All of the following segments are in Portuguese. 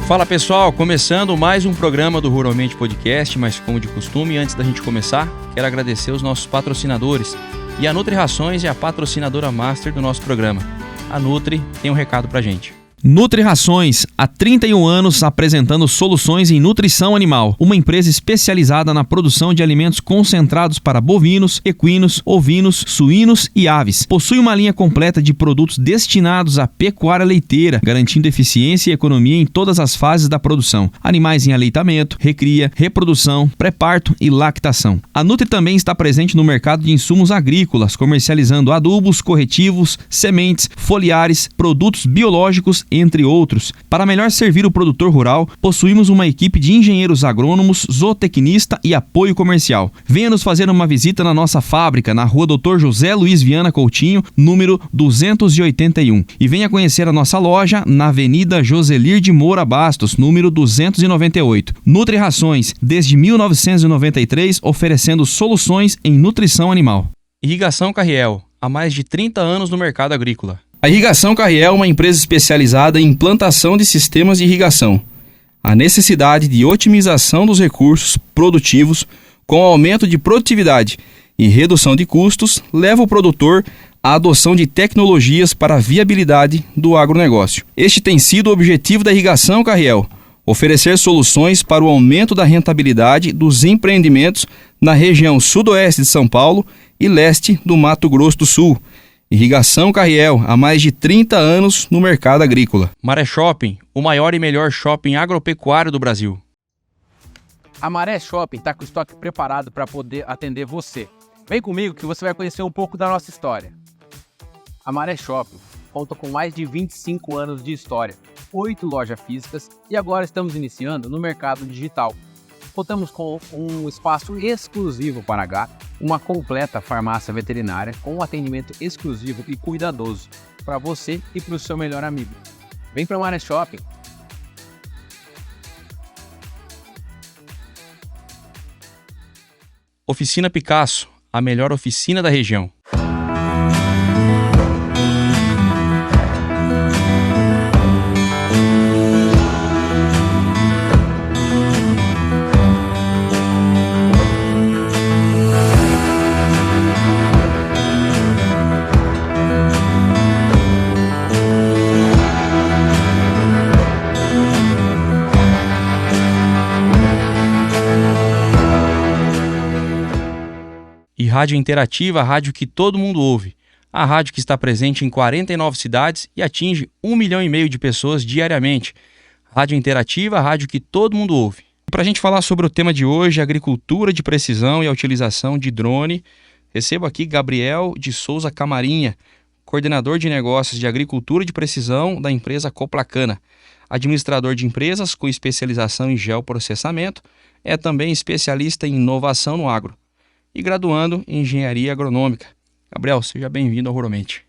Fala pessoal, começando mais um programa do Ruralmente Podcast, mas como de costume, antes da gente começar, quero agradecer os nossos patrocinadores. E a Nutri Rações é a patrocinadora master do nosso programa. A Nutri tem um recado pra gente. Nutri Rações, há 31 anos apresentando soluções em nutrição animal. Uma empresa especializada na produção de alimentos concentrados para bovinos, equinos, ovinos, suínos e aves. Possui uma linha completa de produtos destinados à pecuária leiteira, garantindo eficiência e economia em todas as fases da produção. Animais em aleitamento, recria, reprodução, pré-parto e lactação. A Nutri também está presente no mercado de insumos agrícolas, comercializando adubos, corretivos, sementes, foliares, produtos biológicos, entre outros. Para melhor servir o produtor rural, possuímos uma equipe de engenheiros agrônomos, zootecnista e apoio comercial. Venha nos fazer uma visita na nossa fábrica, na rua Dr. José Luiz Viana Coutinho, número 281. E venha conhecer a nossa loja na Avenida Joselir de Moura Bastos, número 298. Nutri Rações, desde 1993, oferecendo soluções em nutrição animal. Irrigação Carriel, há mais de 30 anos no mercado agrícola. A Irrigação Carriel é uma empresa especializada em implantação de sistemas de irrigação. A necessidade de otimização dos recursos produtivos com aumento de produtividade e redução de custos leva o produtor à adoção de tecnologias para a viabilidade do agronegócio. Este tem sido o objetivo da Irrigação Carriel, oferecer soluções para o aumento da rentabilidade dos empreendimentos na região sudoeste de São Paulo e leste do Mato Grosso do Sul. Irrigação Carriel, há mais de 30 anos no mercado agrícola. Maré Shopping, o maior e melhor shopping agropecuário do Brasil. A Maré Shopping está com o estoque preparado para poder atender você. Vem comigo que você vai conhecer um pouco da nossa história. A Maré Shopping conta com mais de 25 anos de história, 8 lojas físicas e agora estamos iniciando no mercado digital. Contamos com um espaço exclusivo para gato, uma completa farmácia veterinária com um atendimento exclusivo e cuidadoso para você e para o seu melhor amigo. Vem para o Maré Shopping. Oficina Picasso, a melhor oficina da região. E Rádio Interativa, a rádio que todo mundo ouve. A rádio que está presente em 49 cidades e atinge 1,5 milhão de pessoas diariamente. Rádio Interativa, a rádio que todo mundo ouve. Para a gente falar sobre o tema de hoje, agricultura de precisão e a utilização de drone, recebo aqui Gabriel de Souza Camarinha, coordenador de negócios de agricultura de precisão da empresa Coplacana. Administrador de empresas com especialização em geoprocessamento, é também especialista em inovação no agro e graduando em engenharia agronômica. Gabriel, seja bem-vindo ao Ruralmente.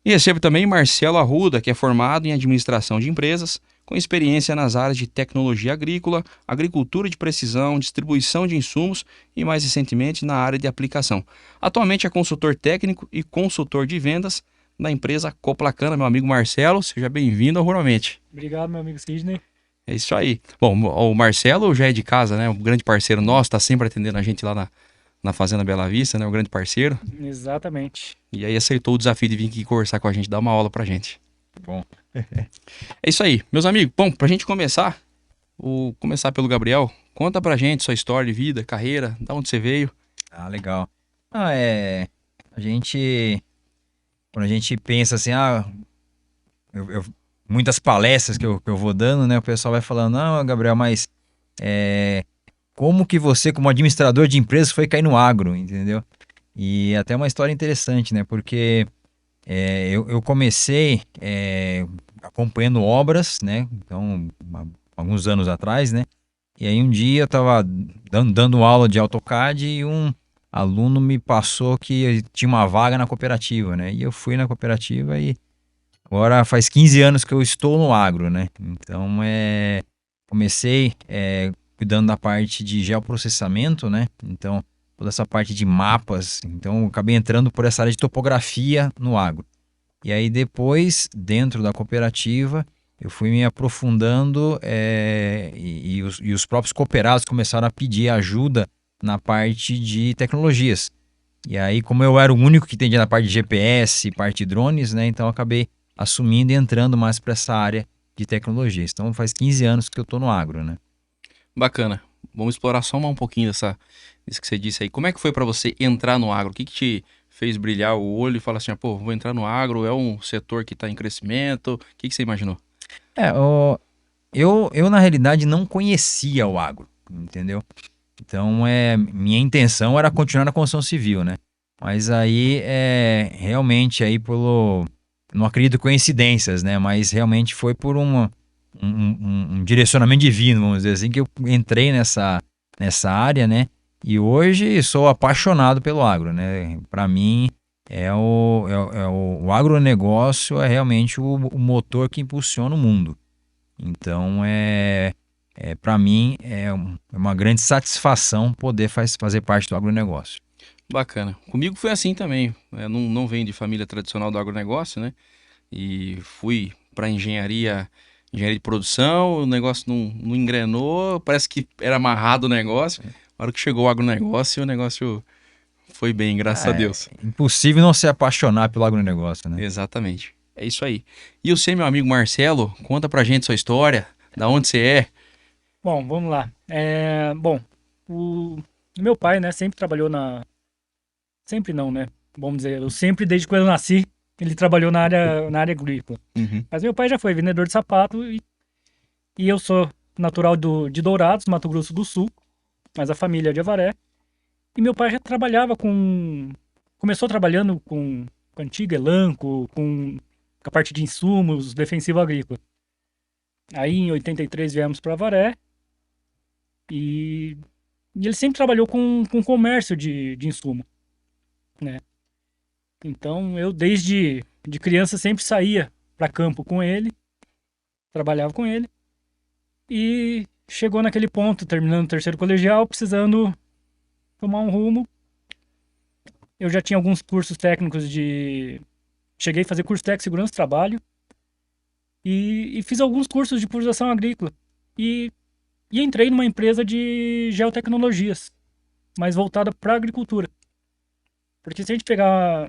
E recebo também Marcelo Arruda, que é formado em administração de empresas, com experiência nas áreas de tecnologia agrícola, agricultura de precisão, distribuição de insumos e, mais recentemente, na área de aplicação. Atualmente é consultor técnico e consultor de vendas da empresa Coplacana. Meu amigo Marcelo, seja bem-vindo ao Ruralmente. Obrigado, meu amigo Sidney. É isso aí. Bom, o Marcelo já é de casa, né? Um grande parceiro nosso, está sempre atendendo a gente lá na Fazenda Bela Vista, né? Um grande parceiro. Exatamente. E aí aceitou o desafio de vir aqui conversar com a gente, dar uma aula pra gente. Bom. É isso aí. Meus amigos, bom, pra gente começar, vou começar pelo Gabriel. Conta pra gente sua história de vida, carreira, da onde você veio. Ah, legal. Quando a gente pensa assim, muitas palestras que eu vou dando, né? O pessoal vai falando, não, Gabriel, mas como que você, como administrador de empresas, foi cair no agro, entendeu? E até uma história interessante, né? Porque eu comecei acompanhando obras, né? Então, alguns anos atrás, né? E aí um dia eu estava dando aula de AutoCAD e um aluno me passou que tinha uma vaga na cooperativa, né? E eu fui na cooperativa e agora faz 15 anos que eu estou no agro, né? Então, comecei cuidando da parte de geoprocessamento, né? Então, toda essa parte de mapas. Então, eu acabei entrando por essa área de topografia no agro. E aí, depois, dentro da cooperativa, eu fui me aprofundando e os próprios cooperados começaram a pedir ajuda na parte de tecnologias. E aí, como eu era o único que entendia na parte de GPS, parte de drones, né? Então eu acabei assumindo e entrando mais para essa área de tecnologias. Então faz 15 anos que eu estou no agro, né? Bacana. Vamos explorar só um pouquinho disso que você disse aí. Como é que foi para você entrar no agro? O que te fez brilhar o olho e falar assim, pô, vou entrar no agro, é um setor que está em crescimento? O que você imaginou? Eu na realidade não conhecia o agro, entendeu? Então minha intenção era continuar na construção civil, né? Mas aí realmente aí não acredito em coincidências, né? Mas realmente foi por um direcionamento divino, vamos dizer assim, que eu entrei nessa área, né? E hoje sou apaixonado pelo agro, né? Para mim, o agronegócio é realmente o motor que impulsiona o mundo. Então, para mim, uma grande satisfação poder fazer parte do agronegócio. Bacana. Comigo foi assim também. Eu não venho de família tradicional do agronegócio, né? E fui para engenharia de produção, o negócio não engrenou, parece que era amarrado o negócio. Na hora que chegou o agronegócio, o negócio foi bem, graças a Deus. É impossível não se apaixonar pelo agronegócio, né? Exatamente. É isso aí. E você, meu amigo Marcelo, conta pra gente sua história, da onde você é. Bom, vamos lá. O meu pai, né, sempre trabalhou Sempre não, né? Vamos dizer, eu sempre, desde quando eu nasci, ele trabalhou na área agrícola. Uhum. Mas meu pai já foi vendedor de sapato e eu sou natural de Dourados, Mato Grosso do Sul, mas a família é de Avaré. E meu pai já trabalhava começou trabalhando com antiga Elanco, com a parte de insumos, defensivo agrícola. Aí em 83 viemos para Avaré e ele sempre trabalhou com comércio de insumo, né? Então eu desde de criança sempre saía para campo com ele, trabalhava com ele e chegou naquele ponto, terminando o terceiro colegial, precisando tomar um rumo. Eu já tinha alguns cursos técnicos cheguei a fazer curso técnico de segurança do trabalho e fiz alguns cursos de pulverização agrícola e entrei numa empresa de geotecnologias, mais voltada para a agricultura. Porque se a gente pegar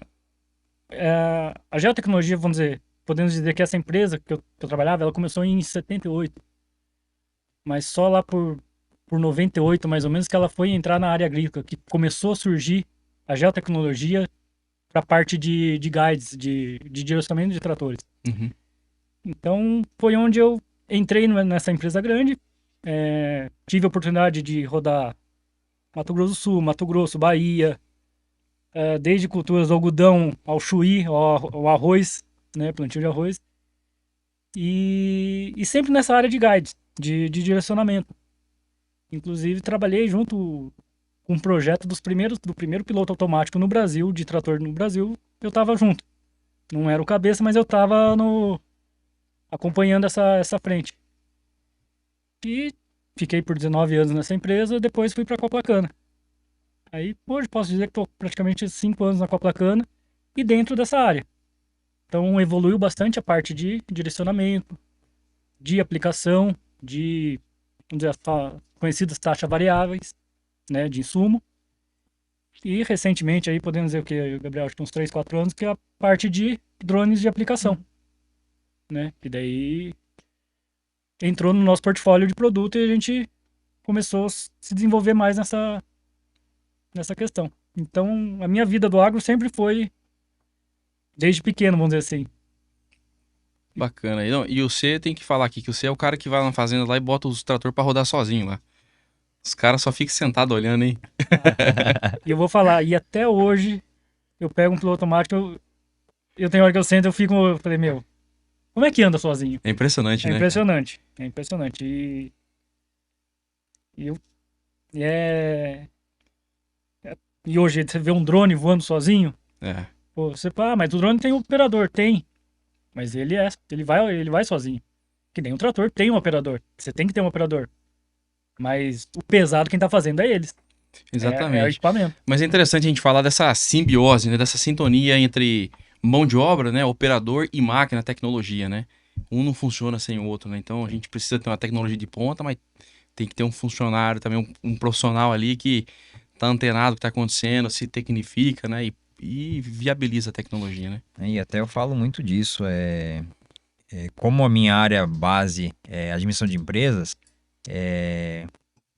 a geotecnologia, vamos dizer, podemos dizer que essa empresa que eu trabalhava, ela começou em 78. Mas só lá por 98, mais ou menos, que ela foi entrar na área agrícola, que começou a surgir a geotecnologia para a parte de guides, de direcionamento de tratores. Uhum. Então, foi onde eu entrei nessa empresa grande. Tive a oportunidade de rodar Mato Grosso do Sul, Mato Grosso, Bahia, desde culturas do algodão ao chuí, ao arroz, né, plantio de arroz. E sempre nessa área de guides, de direcionamento. Inclusive, trabalhei junto com um projeto do primeiro piloto automático no Brasil, de trator no Brasil, eu estava junto. Não era o cabeça, mas eu estava acompanhando essa frente. E fiquei por 19 anos nessa empresa, depois fui para a Coplacana. Aí hoje posso dizer que estou praticamente 5 anos na Coplacana e dentro dessa área. Então evoluiu bastante a parte de direcionamento, de aplicação, vamos dizer, as conhecidas taxas variáveis, né, de insumo. E recentemente aí podemos dizer o que, Gabriel, acho que uns 3, 4 anos, que é a parte de drones de aplicação, né? Que daí entrou no nosso portfólio de produto e a gente começou a se desenvolver mais nessa questão. Então, a minha vida do agro sempre foi desde pequeno, vamos dizer assim. Bacana. E você tem que falar aqui que você é o cara que vai na fazenda lá e bota os trator pra rodar sozinho lá. Os caras só ficam sentados olhando, hein? E eu vou falar, e até hoje eu pego um piloto automático, eu tenho hora que eu falei, meu, como é que anda sozinho? É impressionante, né? É impressionante. E hoje você vê um drone voando sozinho, É. pô, você fala, mas o drone tem um operador, tem. Mas ele vai sozinho. Que nem um trator tem um operador. Você tem que ter um operador. Mas o pesado quem tá fazendo é eles. É o Exatamente. equipamento. Mas é interessante a gente falar dessa simbiose, né? Dessa sintonia entre mão de obra, né? Operador e máquina, tecnologia, né? um não funciona sem o outro, né? Então a gente precisa ter uma tecnologia de ponta, mas tem que ter um funcionário também, um profissional ali que tá antenado o que tá acontecendo, se tecnifica, né? E viabiliza a tecnologia, né? E até eu falo muito disso, como a minha área base é administração de empresas,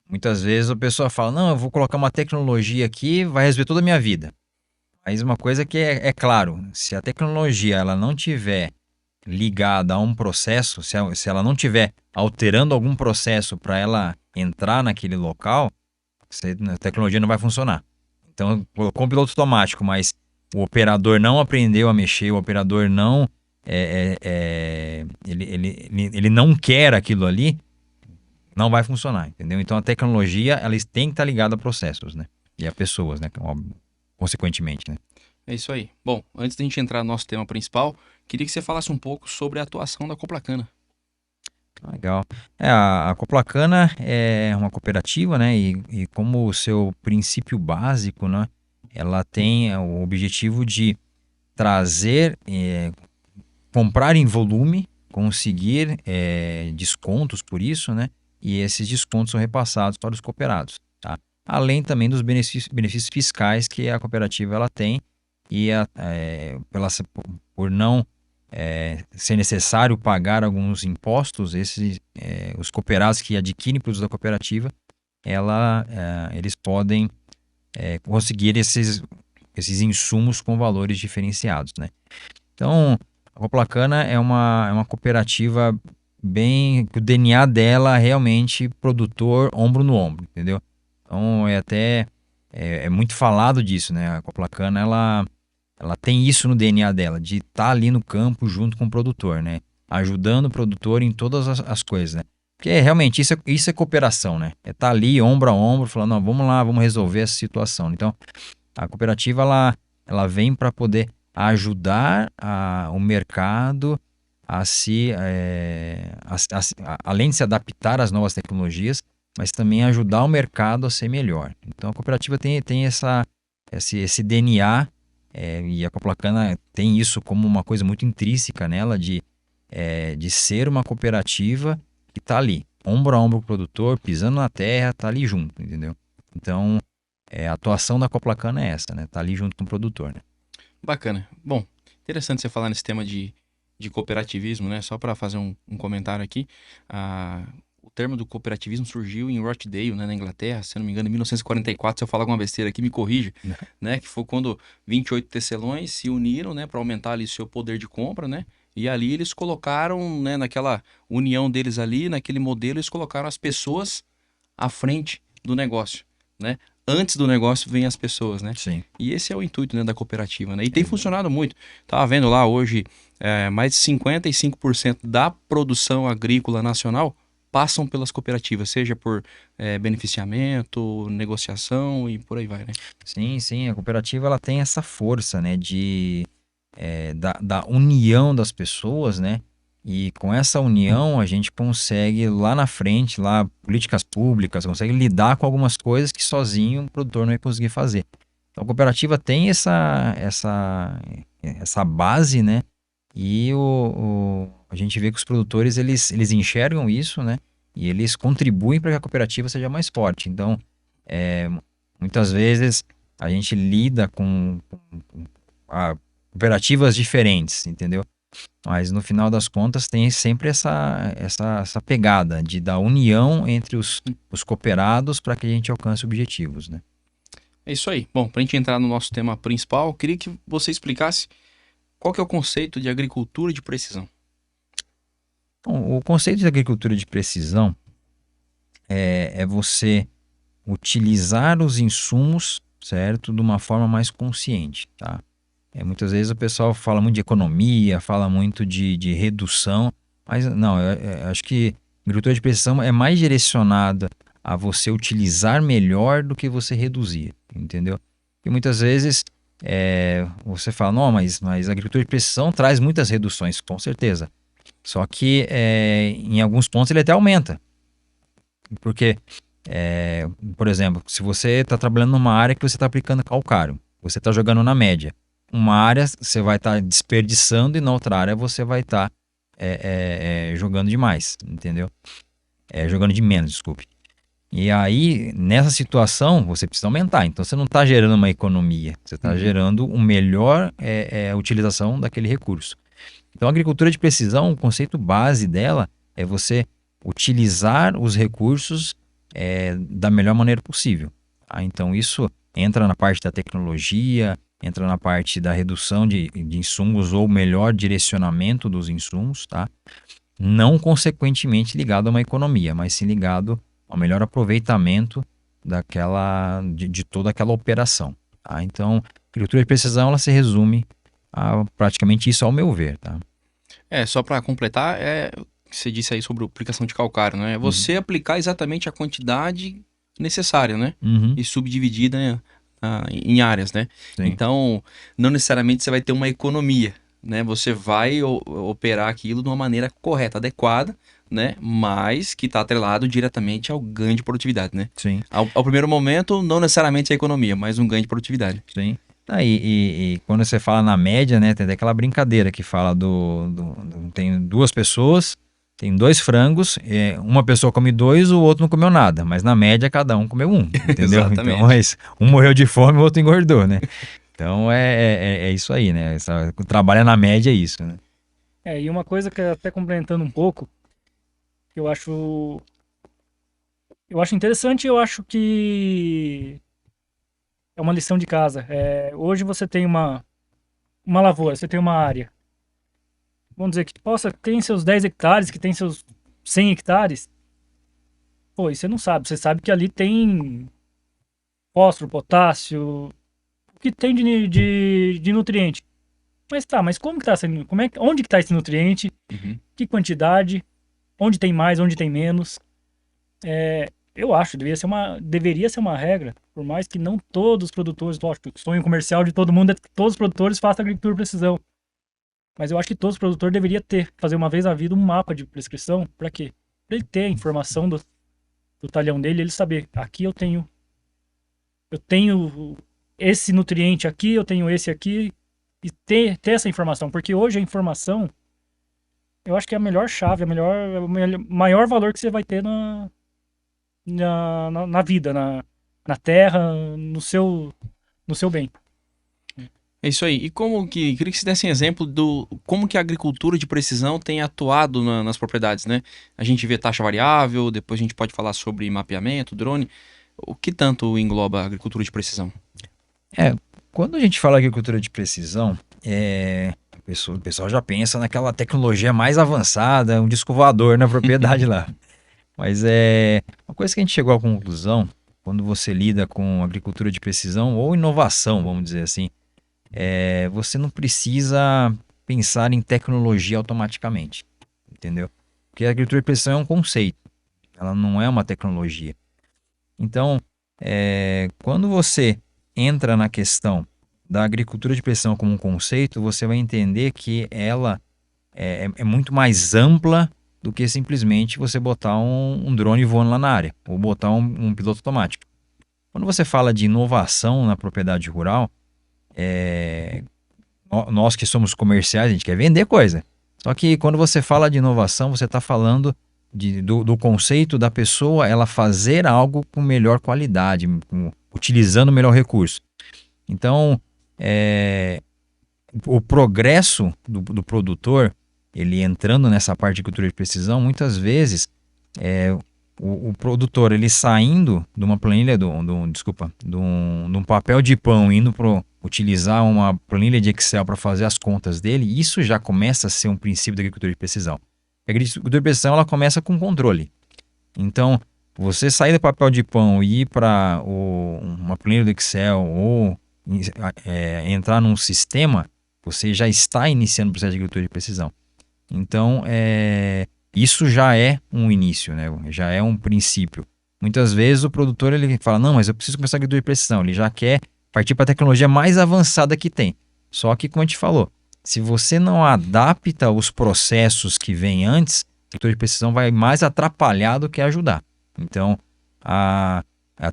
muitas vezes a pessoa fala, não, eu vou colocar uma tecnologia aqui, vai resolver toda a minha vida. Mas uma coisa que é claro, se a tecnologia ela não tiver ligada a um processo, se ela não tiver alterando algum processo para ela entrar naquele local, a tecnologia não vai funcionar. Então, colocou um piloto automático, mas o operador não aprendeu a mexer, o operador não ele não quer aquilo ali, não vai funcionar, entendeu? Então a tecnologia ela tem que estar ligada a processos, né? E a pessoas, né? Consequentemente, né? É isso aí. Bom, antes da gente entrar no nosso tema principal, queria que você falasse um pouco sobre a atuação da Coplacana. Legal. A Coplacana é uma cooperativa, né? E como o seu princípio básico, né? Ela tem o objetivo de trazer, comprar em volume, conseguir descontos por isso, né? E esses descontos são repassados para os cooperados, tá? Além também dos benefícios fiscais que a cooperativa ela tem e por não ser necessário pagar alguns impostos, os cooperados que adquirem produtos da cooperativa, eles podem conseguir esses insumos com valores diferenciados, né? Então, a Coplacana é uma cooperativa bem... O DNA dela é realmente produtor ombro no ombro, entendeu? Então, é muito falado disso, né? A Coplacana, ela tem isso no DNA dela, de estar ali no campo junto com o produtor, né? Ajudando o produtor em todas as coisas, né? Porque realmente isso é cooperação, né? É estar ali ombro a ombro, falando, não, vamos lá, vamos resolver essa situação. Então, a cooperativa, ela vem para poder ajudar o mercado além de se adaptar às novas tecnologias, mas também ajudar o mercado a ser melhor. Então a cooperativa tem esse DNA, e a Coplacana tem isso como uma coisa muito intrínseca nela, de ser uma cooperativa que está ali, ombro a ombro com o produtor, pisando na terra, está ali junto, entendeu? Então a atuação da Coplacana é essa, né? Tá ali junto com o produtor, né? Bacana. Bom, interessante você falar nesse tema de cooperativismo, né? Só para fazer um comentário aqui. O termo do cooperativismo surgiu em Rochdale, né, na Inglaterra, se eu não me engano, em 1944. Se eu falar alguma besteira aqui, me corrija, né? Que foi quando 28 tecelões se uniram, né, para aumentar ali seu poder de compra, né? E ali eles colocaram, né, naquela união deles ali, naquele modelo, eles colocaram as pessoas à frente do negócio, né? Antes do negócio vem as pessoas, né? Sim. E esse é o intuito, né, da cooperativa, né? E tem funcionado muito. Tava vendo lá hoje, mais de 55% da produção agrícola nacional passam pelas cooperativas, seja por beneficiamento, negociação e por aí vai, né? Sim. A cooperativa ela tem essa força, né, da união das pessoas, né? E com essa união a gente consegue lá na frente, lá políticas públicas, consegue lidar com algumas coisas que sozinho o produtor não ia conseguir fazer. Então a cooperativa tem essa base, né? E a gente vê que os produtores eles enxergam isso, né? E eles contribuem para que a cooperativa seja mais forte. Então, muitas vezes a gente lida com cooperativas diferentes, entendeu? Mas no final das contas tem sempre essa pegada da união entre os cooperados para que a gente alcance objetivos, né? É isso aí. Bom, para a gente entrar no nosso tema principal, eu queria que você explicasse qual que é o conceito de agricultura de precisão. Bom, o conceito de agricultura de precisão é você utilizar os insumos, certo, de uma forma mais consciente, tá? Muitas vezes o pessoal fala muito de economia, fala muito de redução, mas não, eu acho que a agricultura de precisão é mais direcionada a você utilizar melhor do que você reduzir, entendeu? E muitas vezes você fala, não, mas a agricultura de precisão traz muitas reduções, com certeza. Só que em alguns pontos ele até aumenta. Porque, por exemplo, se você está trabalhando numa área que você está aplicando calcário, você está jogando na média. Uma área você vai estar desperdiçando e na outra área você vai estar jogando demais, entendeu? Jogando de menos, desculpe. E aí, nessa situação, você precisa aumentar. Então, você não está gerando uma economia, você está gerando uma melhor utilização daquele recurso. Então, a agricultura de precisão, o conceito base dela é você utilizar os recursos da melhor maneira possível. Então, isso entra na parte da tecnologia, entra na parte da redução de insumos ou melhor direcionamento dos insumos, tá? Não consequentemente ligado a uma economia, mas sim ligado ao melhor aproveitamento de toda aquela operação. Tá? Então, a agricultura de precisão ela se resume a praticamente isso, ao meu ver. Tá? Só para completar, você disse aí sobre a aplicação de calcário, né? Você aplicar exatamente a quantidade necessária, né? Uhum. E subdividida, né, em áreas, né? Sim. Então, não necessariamente você vai ter uma economia, né? Você vai operar aquilo de uma maneira correta, adequada, né? Mas que está atrelado diretamente ao ganho de produtividade, né? Sim. Ao primeiro momento, não necessariamente a economia, mas um ganho de produtividade. Sim. E quando você fala na média, né, tem aquela brincadeira que fala tem duas pessoas, tem 2 frangos, uma pessoa come 2, o outro não comeu nada, mas na média cada um comeu 1, entendeu? Exatamente. Então, um morreu de fome, o outro engordou, né? Então é isso aí, né? Trabalha na média é isso, né? E uma coisa que até complementando um pouco, que eu acho interessante, eu acho que é uma lição de casa. Hoje você tem uma lavoura, você tem uma área, vamos dizer que tem seus 10 hectares, que tem seus 100 hectares. Pô, e você não sabe, você sabe que ali tem fósforo, potássio, o que tem de nutriente. Mas como que tá sendo, onde que tá esse nutriente? Que quantidade? Onde tem mais, onde tem menos? Eu acho, deveria ser uma regra, por mais que não todos os produtores, lógico, o sonho comercial de todo mundo é que todos os produtores façam agricultura de precisão. Mas eu acho que todos os produtores deveriam fazer uma vez na vida um mapa de prescrição, para quê? Para ele ter a informação do talhão dele, ele saber, aqui eu tenho esse nutriente aqui, eu tenho esse aqui, e ter essa informação, porque hoje a informação, eu acho que é a melhor chave, o maior valor que você vai ter na vida, na terra, no seu bem. É isso aí. E queria que você desse um exemplo como que a agricultura de precisão tem atuado nas propriedades, né? A gente vê taxa variável, depois a gente pode falar sobre mapeamento, drone. O que tanto engloba a agricultura de precisão? Quando a gente fala agricultura de precisão, o pessoal já pensa naquela tecnologia mais avançada, um disco voador na propriedade lá. Mas uma coisa que a gente chegou à conclusão, quando você lida com agricultura de precisão ou inovação, vamos dizer assim, você não precisa pensar em tecnologia automaticamente, entendeu? Porque a agricultura de precisão é um conceito, ela não é uma tecnologia. Então, quando você entra na questão da agricultura de precisão como um conceito, você vai entender que ela é muito mais ampla do que simplesmente você botar um drone voando lá na área, ou botar um piloto automático. Quando você fala de inovação na propriedade rural, nós que somos comerciais, a gente quer vender coisa. Só que quando você fala de inovação, você está falando do conceito da pessoa ela fazer algo com melhor qualidade, utilizando o melhor recurso. Então, o progresso do produtor, ele entrando nessa parte de agricultura de precisão, muitas vezes o produtor ele saindo de uma planilha, de um papel de pão, indo para utilizar uma planilha de Excel para fazer as contas dele, isso já começa a ser um princípio da agricultura de precisão. A agricultura de precisão ela começa com controle. Então, você sair do papel de pão e ir para uma planilha do Excel ou entrar num sistema, você já está iniciando o processo de agricultura de precisão. Então, isso já é um início, né? Já é um princípio. Muitas vezes o produtor ele fala, não, mas eu preciso começar a agricultura de precisão. Ele já quer partir para a tecnologia mais avançada que tem. Só que, como a gente falou, se você não adapta os processos que vêm antes, a agricultura de precisão vai mais atrapalhar do que ajudar. Então,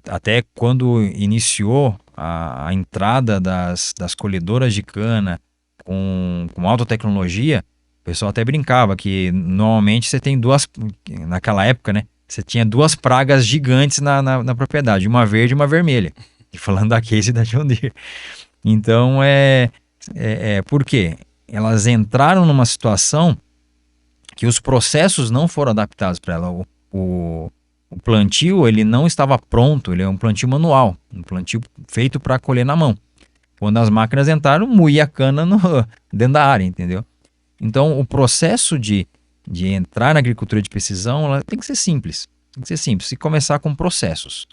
até quando iniciou a entrada das colhedoras de cana com alta tecnologia, o pessoal até brincava que normalmente você tem naquela época, né? Você tinha duas pragas gigantes na propriedade, uma verde e uma vermelha. E falando da Case e da John Deere. Então, por quê? Elas entraram numa situação que os processos não foram adaptados para ela. O plantio, ele não estava pronto, ele é um plantio manual, um plantio feito para colher na mão. Quando as máquinas entraram, moía a cana dentro da área, entendeu? Então, o processo de entrar na agricultura de precisão, ela tem que ser simples. Tem que ser simples. E começar com processos.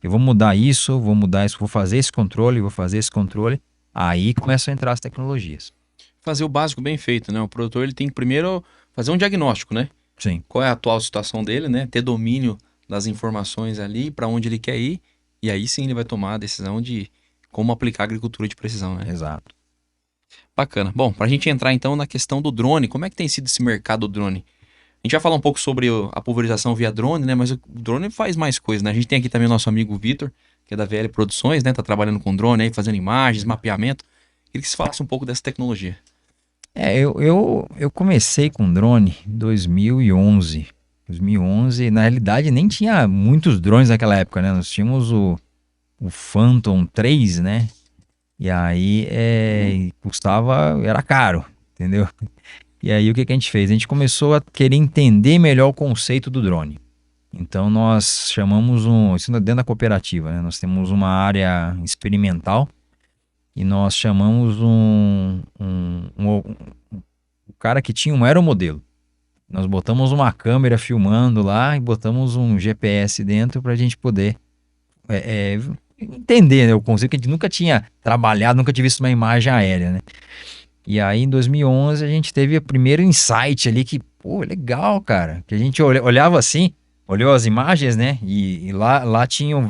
Eu vou mudar isso, vou fazer esse controle, vou fazer esse controle. Aí começam a entrar as tecnologias. Fazer o básico bem feito, né? O produtor ele tem que primeiro fazer um diagnóstico, né? Sim. Qual é a atual situação dele, né? Ter domínio das informações ali, para onde ele quer ir. E aí sim ele vai tomar a decisão de como aplicar a agricultura de precisão, né? Exato. Bacana. Bom, para a gente entrar então na questão do drone, como é que tem sido esse mercado do drone? A gente vai falar um pouco sobre a pulverização via drone, né? Mas o drone faz mais coisas, né? A gente tem aqui também o nosso amigo Vitor, que é da VL Produções, né? Tá trabalhando com drone aí, fazendo imagens, mapeamento. Queria que você falasse um pouco dessa tecnologia. Eu comecei com drone em 2011. 2011, na realidade, nem tinha muitos drones naquela época, né? Nós tínhamos o Phantom 3, né? E aí custava, era caro, entendeu? E aí o que a gente fez? A gente começou a querer entender melhor o conceito do drone. Então nós chamamos isso dentro da cooperativa, né? Nós temos uma área experimental e nós chamamos o cara que tinha um aeromodelo. Nós botamos uma câmera filmando lá e botamos um GPS dentro para a gente poder entender, né, o conceito que a gente nunca tinha trabalhado, nunca tinha visto uma imagem aérea, né? E aí em 2011 a gente teve o primeiro insight ali que, pô, legal, cara, que a gente olhava assim, olhou as imagens, né? E lá tinham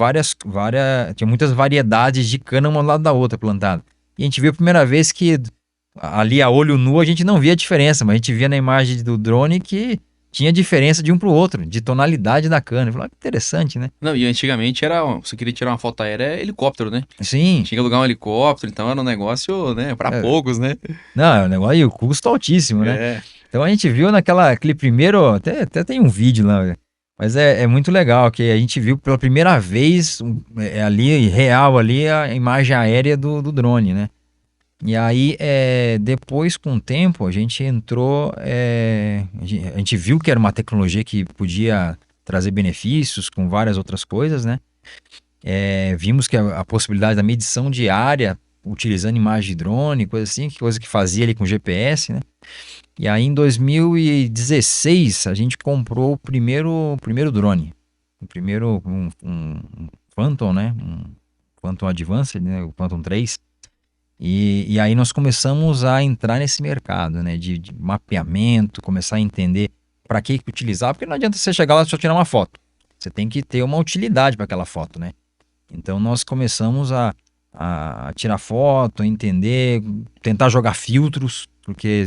tinha muitas variedades de cana uma do lado da outra plantada. E a gente viu a primeira vez que ali a olho nu a gente não via a diferença, mas a gente via na imagem do drone que tinha diferença de um para o outro, de tonalidade da cana. Eu falei, que interessante, né? Não, e antigamente você queria tirar uma foto aérea, é helicóptero, né? Sim. Tinha que alugar um helicóptero, então era um negócio, né, para poucos, né? Não, é um negócio, e o custo altíssimo, né? Então a gente viu aquele primeiro, até tem um vídeo lá, mas é muito legal, que a gente viu pela primeira vez, ali, real ali, a imagem aérea do drone, né? E aí, depois, com o tempo, a gente entrou, a gente viu que era uma tecnologia que podia trazer benefícios com várias outras coisas, né? Vimos que a possibilidade da medição de área, utilizando imagem de drone, coisa que fazia ali com GPS, né? E aí, em 2016, a gente comprou o primeiro drone. O primeiro, um Phantom, né? Um Phantom Advanced, né? O Phantom 3. E aí nós começamos a entrar nesse mercado, né, de mapeamento, começar a entender para que utilizar, porque não adianta você chegar lá e só tirar uma foto. Você tem que ter uma utilidade para aquela foto, né? Então nós começamos a tirar foto, a entender, tentar jogar filtros, porque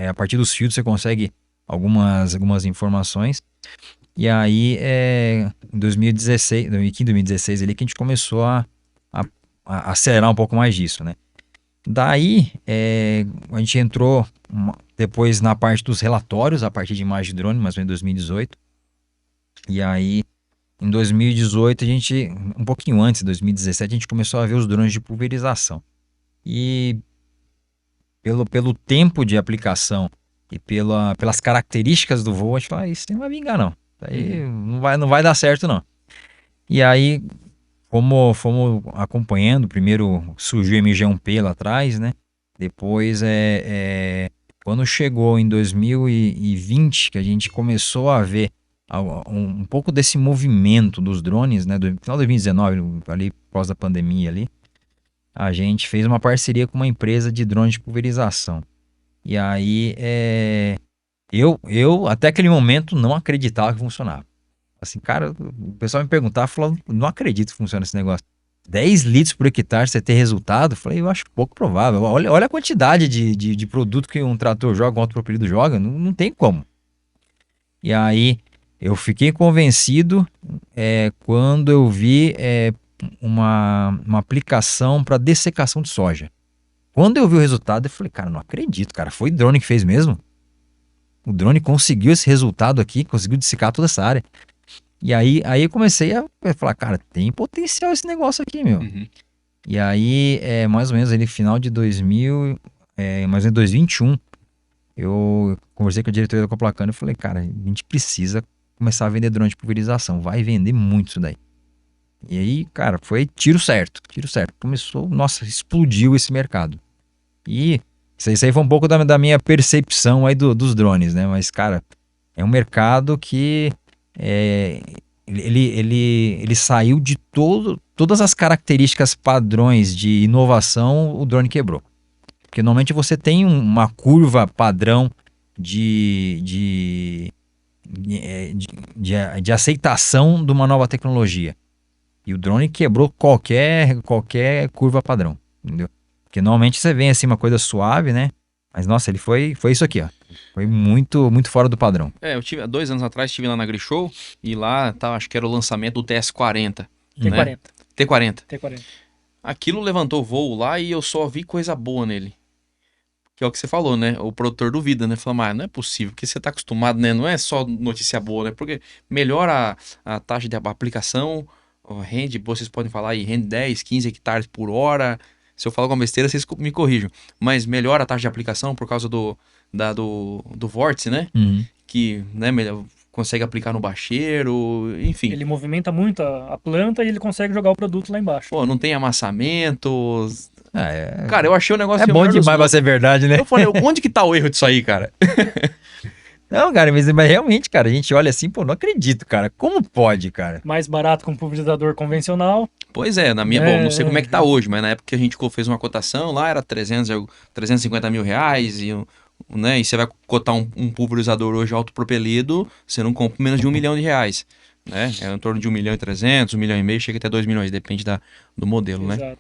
a partir dos filtros você consegue algumas informações. E aí, em 2016 ali que a gente começou a acelerar um pouco mais disso, né? Daí, a gente entrou depois na parte dos relatórios, a partir de imagem de drone, mais ou menos em 2018. E aí, em 2018, um pouquinho antes, em 2017, a gente começou a ver os drones de pulverização. E pelo tempo de aplicação e pelas características do voo, a gente falou, isso não vai vingar não. Isso aí não vai dar certo não. E aí, como fomos acompanhando, primeiro surgiu o MG1P lá atrás, né? Depois, quando chegou em 2020, que a gente começou a ver um pouco desse movimento dos drones, né? Do final de 2019, ali pós da pandemia ali, a gente fez uma parceria com uma empresa de drones de pulverização. E aí, eu até aquele momento não acreditava que funcionava. Assim, cara, o pessoal me perguntava, falando, não acredito que funciona esse negócio. 10 litros por hectare você ter resultado? Eu falei, eu acho pouco provável. Olha a quantidade de produto que um trator joga, um autopropelido joga, não tem como. E aí, eu fiquei convencido quando eu vi uma aplicação para dessecação de soja. Quando eu vi o resultado, eu falei, cara, não acredito, cara, foi drone que fez mesmo? o drone conseguiu esse resultado aqui, conseguiu dissecar toda essa área. E aí eu comecei a falar, cara, tem potencial esse negócio aqui, meu. Uhum. E aí, mais ou menos ali, final de 2000, mais ou menos 2021, eu conversei com a diretoria da Coplacano e falei, cara, a gente precisa começar a vender drone de pulverização, vai vender muito isso daí. E aí, cara, foi tiro certo. Começou, nossa, explodiu esse mercado. E isso aí foi um pouco da minha percepção aí dos drones, né? Mas, cara, é um mercado que ele saiu de todas as características padrões de inovação, o drone quebrou. Porque normalmente você tem uma curva padrão de aceitação de uma nova tecnologia. E o drone quebrou qualquer curva padrão, entendeu? Porque normalmente você vê assim uma coisa suave, né? Mas nossa, ele foi isso aqui, ó. Foi muito, muito fora do padrão. Eu tive, há 2 anos atrás, estive lá na Grishow e lá, acho que era o lançamento do TS40. T40. Né? T40. T40. Aquilo levantou voo lá e eu só vi coisa boa nele. Que é o que você falou, né? O produtor duvida, né? Fala, mas não é possível, porque você tá acostumado, né? Não é só notícia boa, né? Porque melhora a taxa de aplicação, rende, vocês podem falar aí, rende 10, 15 hectares por hora. Se eu falar alguma besteira, vocês me corrijam. Mas melhora a taxa de aplicação por causa do vórtice, né? Uhum. Que, né, consegue aplicar no bacheiro, enfim. Ele movimenta muito a planta e ele consegue jogar o produto lá embaixo. Pô, não tem amassamento. É, Cara, eu achei o negócio... é bom demais pra ser verdade, né? Eu falei, onde que tá o erro disso aí, cara? Não, cara, mas realmente, cara, a gente olha assim, pô, não acredito, cara. Como pode, cara? Mais barato que um pulverizador convencional. Pois é, na minha... Bom, não sei como é que tá hoje, mas na época que a gente fez uma cotação, lá era 350 mil reais né? E você vai cotar um pulverizador hoje autopropelido, você não compra menos de R$1 milhão, né? É em torno de 1.300.000, 1,5 milhão, chega até 2 milhões, depende do modelo, né? Exato.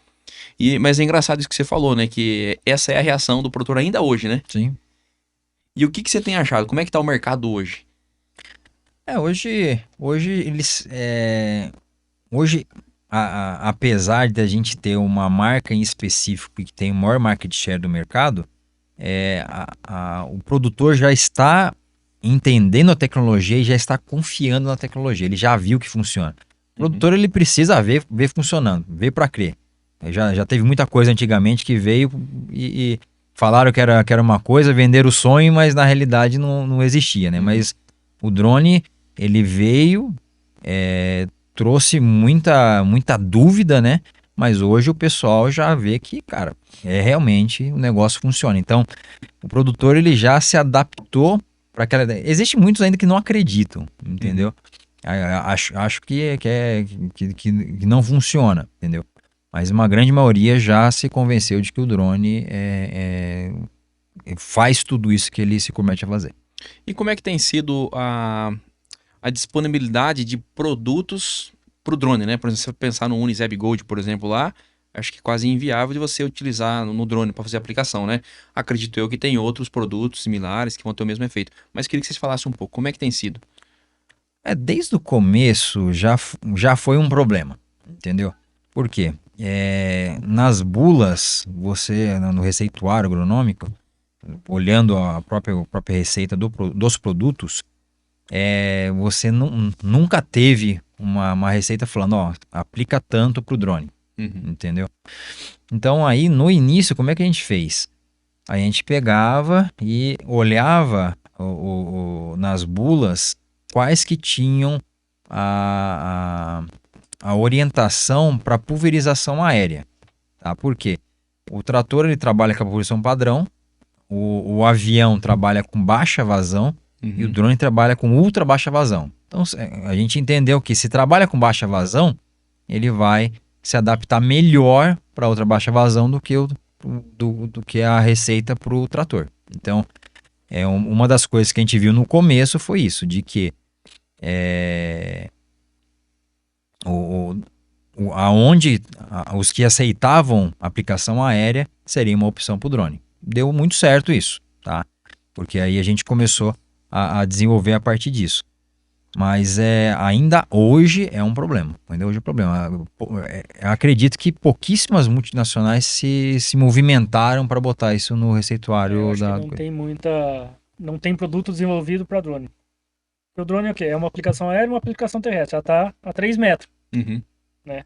Mas é engraçado isso que você falou, né? Que essa é a reação do produtor ainda hoje, né? Sim. E o que você tem achado? Como é que tá o mercado hoje? Hoje eles... Hoje, apesar de a gente ter uma marca em específico que tem o maior market share do mercado, o produtor já está entendendo a tecnologia e já está confiando na tecnologia. Ele já viu que funciona. O produtor ele precisa ver funcionando, ver para crer. Já teve muita coisa antigamente que veio e falaram que era uma coisa, venderam o sonho, mas na realidade não existia, né? Mas o drone, ele veio, trouxe muita dúvida, né? Mas hoje o pessoal já vê que, cara, realmente o negócio funciona. Então, o produtor ele já se adaptou para aquela... Existem muitos ainda que não acreditam, entendeu? Acho que não funciona, entendeu? Mas uma grande maioria já se convenceu de que o drone faz tudo isso que ele se compromete a fazer. E como é que tem sido a disponibilidade de produtos para o drone, né? Por exemplo, se você pensar no Unizeb Gold, por exemplo, lá, acho que é quase inviável de você utilizar no drone para fazer aplicação, né? Acredito eu que tem outros produtos similares que vão ter o mesmo efeito. Mas queria que vocês falassem um pouco, como é que tem sido? Desde o começo já foi um problema, entendeu? Por quê? Nas bulas, você, no receituário agronômico, olhando a própria receita dos produtos, você nunca teve uma receita falando, ó, aplica tanto pro drone, entendeu? Então aí, no início, como é que a gente fez? A gente pegava e olhava nas bulas quais que tinham a orientação para pulverização aérea, tá? Por quê? O trator ele trabalha com a pulverização padrão, o avião trabalha com baixa vazão e o drone trabalha com ultra baixa vazão. Então a gente entendeu que se trabalha com baixa vazão, ele vai se adaptar melhor para ultra baixa vazão do que a receita para o trator. Então uma das coisas que a gente viu no começo foi isso, de que os que aceitavam aplicação aérea seria uma opção para o drone. Deu muito certo isso, tá? Porque aí a gente começou a desenvolver a partir disso. Mas ainda hoje é um problema. Ainda hoje é um problema. Eu acredito que pouquíssimas multinacionais se movimentaram para botar isso no receituário Acho que não tem muita não tem produto desenvolvido para drone. O drone é o quê? É uma aplicação aérea e uma aplicação terrestre. Ela tá a 3 metros, Uhum. né?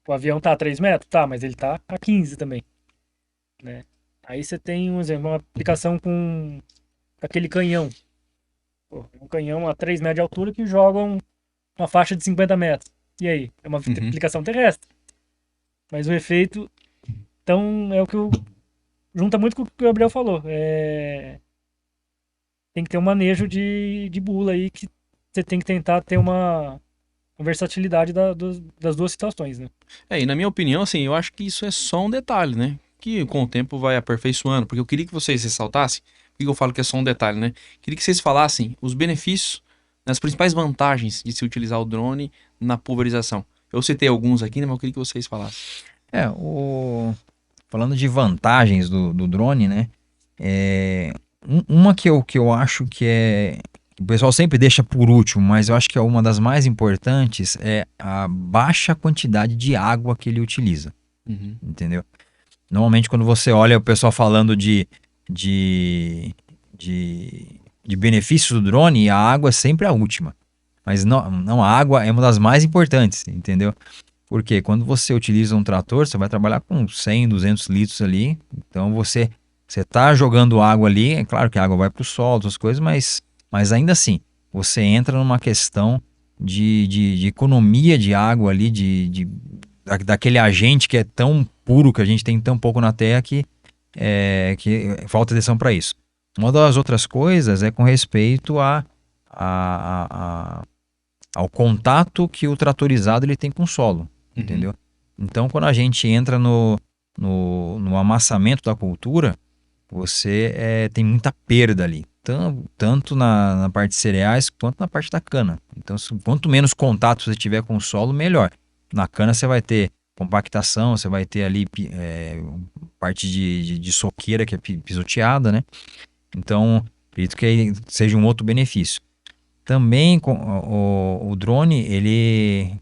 O avião tá a 3 metros? Tá, mas ele tá a 15 também, né? Aí você tem, um exemplo, uma aplicação com aquele canhão. Pô, um canhão a 3 metros de altura que joga uma faixa de 50 metros. E aí? É uma Uhum. aplicação terrestre. Mas o efeito... Então, é o que junta muito com o que o Gabriel falou. Tem que ter um manejo de bula aí, que você tem que tentar ter uma versatilidade das duas situações, né? E na minha opinião, assim, eu acho que isso é só um detalhe, né? Que com o tempo vai aperfeiçoando. Porque eu queria que vocês ressaltassem, por que eu falo que é só um detalhe, né? Queria que vocês falassem os benefícios, as principais vantagens de se utilizar o drone na pulverização. Eu citei alguns aqui, né? Mas eu queria que vocês falassem. Falando de vantagens do drone, né? Uma que eu acho que o pessoal sempre deixa por último, mas eu acho que é uma das mais importantes, é a baixa quantidade de água que ele utiliza. Uhum. Entendeu? Normalmente quando você olha o pessoal falando de benefícios do drone, a água é sempre a última. Mas não, a água é uma das mais importantes, entendeu? Porque quando você utiliza um trator, você vai trabalhar com 100, 200 litros ali. Então você está jogando água ali, é claro que a água vai para o solo, outras coisas, mas ainda assim, você entra numa questão de economia de água ali, daquele agente que é tão puro, que a gente tem tão pouco na Terra, que falta atenção para isso. Uma das outras coisas é com respeito ao contato que o tratorizado ele tem com o solo. Entendeu? Então, quando a gente entra no amassamento da cultura, você tem muita perda ali, tanto na parte de cereais quanto na parte da cana. Então, quanto menos contato você tiver com o solo, melhor. Na cana você vai ter compactação, você vai ter ali parte de soqueira que é pisoteada, né? Então, acredito que seja um outro benefício. Também o drone, ele...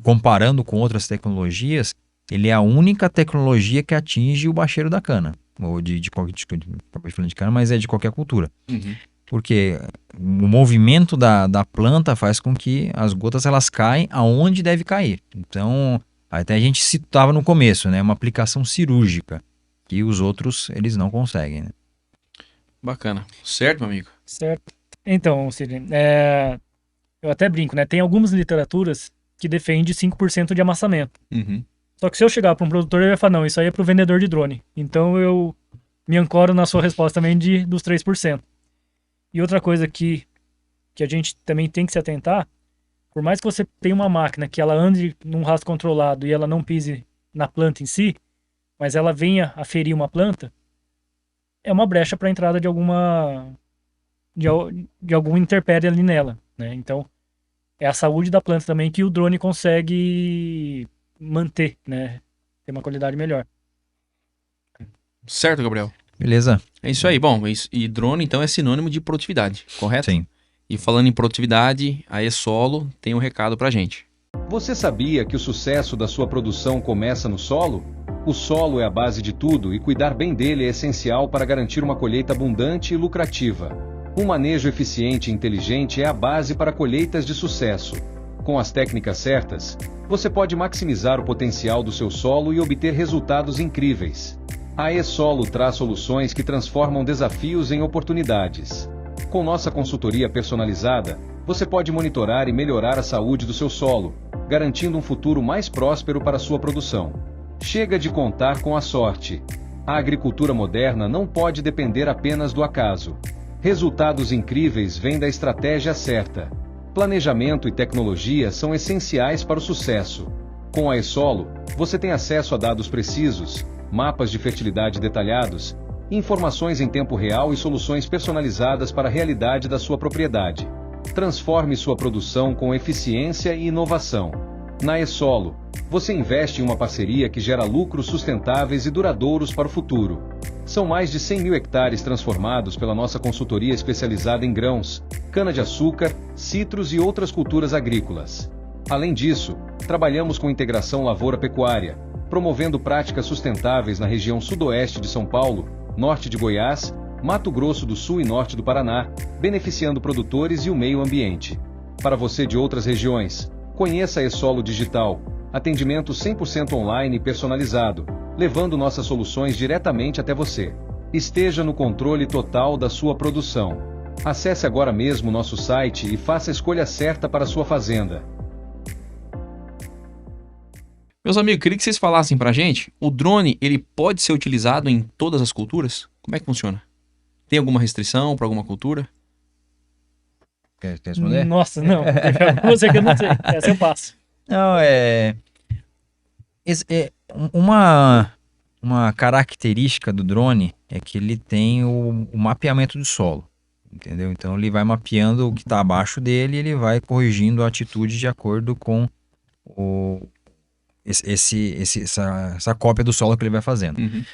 comparando com outras tecnologias, ele é a única tecnologia que atinge o bacheiro da cana, ou de cana, mas é de qualquer cultura. Uhum. Porque o movimento da planta faz com que as gotas elas caem aonde deve cair. Então, até a gente citava no começo, né, uma aplicação cirúrgica, que os outros eles não conseguem, né? Bacana. Certo, meu amigo? Certo. Então, Sidney, eu até brinco, né? Tem algumas literaturas que defende 5% de amassamento. Uhum. Só que se eu chegar para um produtor, ele vai falar, não, isso aí é para o vendedor de drone. Então eu me ancoro na sua resposta também dos 3%. E outra coisa que a gente também tem que se atentar, por mais que você tenha uma máquina que ela ande num rastro controlado e ela não pise na planta em si, mas ela venha a ferir uma planta, é uma brecha para a entrada de algum intempérie ali nela, né? Então, é a saúde da planta também que o drone consegue manter, né? Ter uma qualidade melhor. Certo, Gabriel? Beleza? É isso aí. Bom, e drone, então, é sinônimo de produtividade, correto? Sim. E falando em produtividade, a E-Solo tem um recado pra gente. Você sabia que o sucesso da sua produção começa no solo? O solo é a base de tudo e cuidar bem dele é essencial para garantir uma colheita abundante e lucrativa. Um manejo eficiente e inteligente é a base para colheitas de sucesso. Com as técnicas certas, você pode maximizar o potencial do seu solo e obter resultados incríveis. A E-Solo traz soluções que transformam desafios em oportunidades. Com nossa consultoria personalizada, você pode monitorar e melhorar a saúde do seu solo, garantindo um futuro mais próspero para a sua produção. Chega de contar com a sorte. A agricultura moderna não pode depender apenas do acaso. Resultados incríveis vêm da estratégia certa. Planejamento e tecnologia são essenciais para o sucesso. Com a E-Solo, você tem acesso a dados precisos, mapas de fertilidade detalhados, informações em tempo real e soluções personalizadas para a realidade da sua propriedade. Transforme sua produção com eficiência e inovação. Na E-Solo, você investe em uma parceria que gera lucros sustentáveis e duradouros para o futuro. São mais de 100 mil hectares transformados pela nossa consultoria especializada em grãos, cana-de-açúcar, citros e outras culturas agrícolas. Além disso, trabalhamos com integração lavoura-pecuária, promovendo práticas sustentáveis na região sudoeste de São Paulo, norte de Goiás Mato Grosso do Sul e Norte do Paraná, beneficiando produtores e o meio ambiente. Para você de outras regiões, conheça a eSolo Digital, atendimento 100% online e personalizado, levando nossas soluções diretamente até você. Esteja no controle total da sua produção. Acesse agora mesmo nosso site e faça a escolha certa para a sua fazenda. Meus amigos, queria que vocês falassem pra gente, o drone, ele pode ser utilizado em todas as culturas? Como é que funciona? Tem alguma restrição para alguma cultura? Quer responder? Nossa, não. Você que eu não sei. Essa eu passo. Não, uma característica do drone é que ele tem o mapeamento do solo, entendeu? Então ele vai mapeando o que está abaixo dele e ele vai corrigindo a atitude de acordo com essa cópia do solo que ele vai fazendo. Uhum.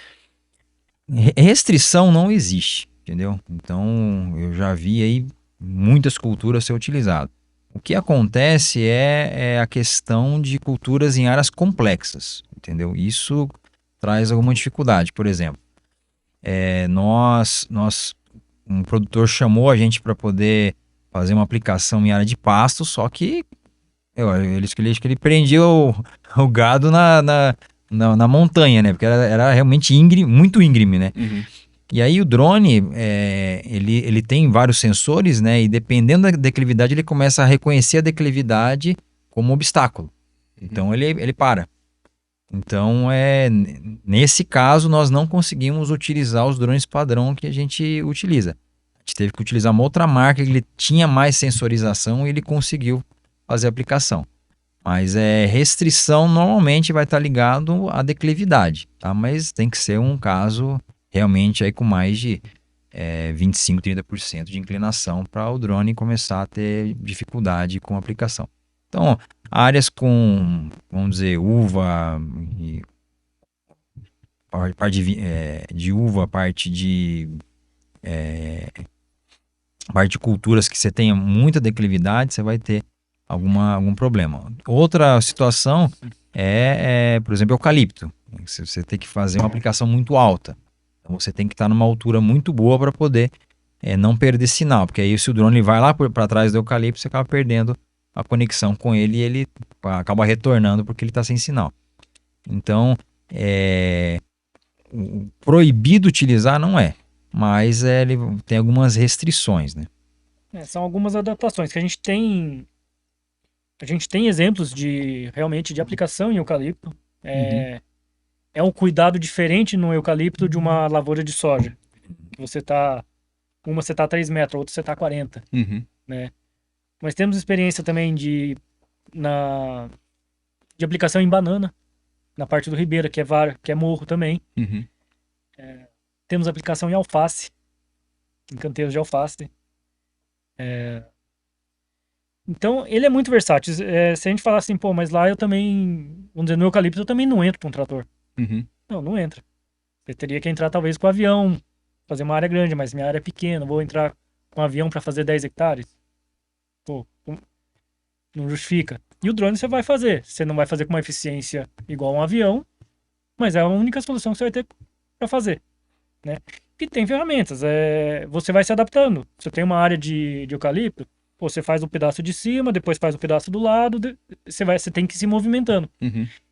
Restrição não existe, entendeu? Então eu já vi aí muitas culturas ser utilizado. O que acontece é a questão de culturas em áreas complexas, entendeu? Isso traz alguma dificuldade. Por exemplo, um produtor chamou a gente para poder fazer uma aplicação em área de pasto, só que ele prendia o gado na montanha, né? Porque era realmente muito íngreme, né? Uhum. E aí o drone, ele tem vários sensores, né? E dependendo da declividade, ele começa a reconhecer a declividade como obstáculo. Então ele para. Então, nesse caso, nós não conseguimos utilizar os drones padrão que a gente utiliza. A gente teve que utilizar uma outra marca que ele tinha mais sensorização e ele conseguiu fazer a aplicação. Mas restrição normalmente vai estar ligado à declividade, tá? Mas tem que ser um caso realmente aí com mais de 25, 30% de inclinação para o drone começar a ter dificuldade com a aplicação. Então, áreas com, vamos dizer, uva, parte de uva, parte de culturas que você tenha muita declividade, você vai ter algum problema. Outra situação por exemplo, eucalipto. Você tem que fazer uma aplicação muito alta. Então, você tem que estar numa altura muito boa para poder não perder sinal, porque aí se o drone vai lá para trás do eucalipto, você acaba perdendo a conexão com ele e ele acaba retornando porque ele está sem sinal. Então, proibido utilizar não mas ele tem algumas restrições, né? São algumas adaptações que a gente tem. A gente tem exemplos realmente de aplicação em eucalipto. É um cuidado diferente no eucalipto de uma lavoura de soja. Uma você tá a 3 metros, a outra você tá a 40, né? Mas temos experiência também de aplicação em banana, na parte do Ribeira, que é morro também. Temos aplicação em alface, em canteiros de alface. Então, ele é muito versátil. Se a gente falar assim, pô, mas lá eu também, vamos dizer, no eucalipto eu também não entro com um trator. Não entra. Você teria que entrar talvez com avião, fazer uma área grande, mas minha área é pequena, vou entrar com um avião para fazer 10 hectares. Pô, não justifica. E o drone você vai fazer. Você não vai fazer com uma eficiência igual a um avião, mas é a única solução que você vai ter para fazer, né? E tem ferramentas. Você vai se adaptando. Você tem uma área de eucalipto, você faz um pedaço de cima, depois faz um pedaço do lado, você tem que ir se movimentando.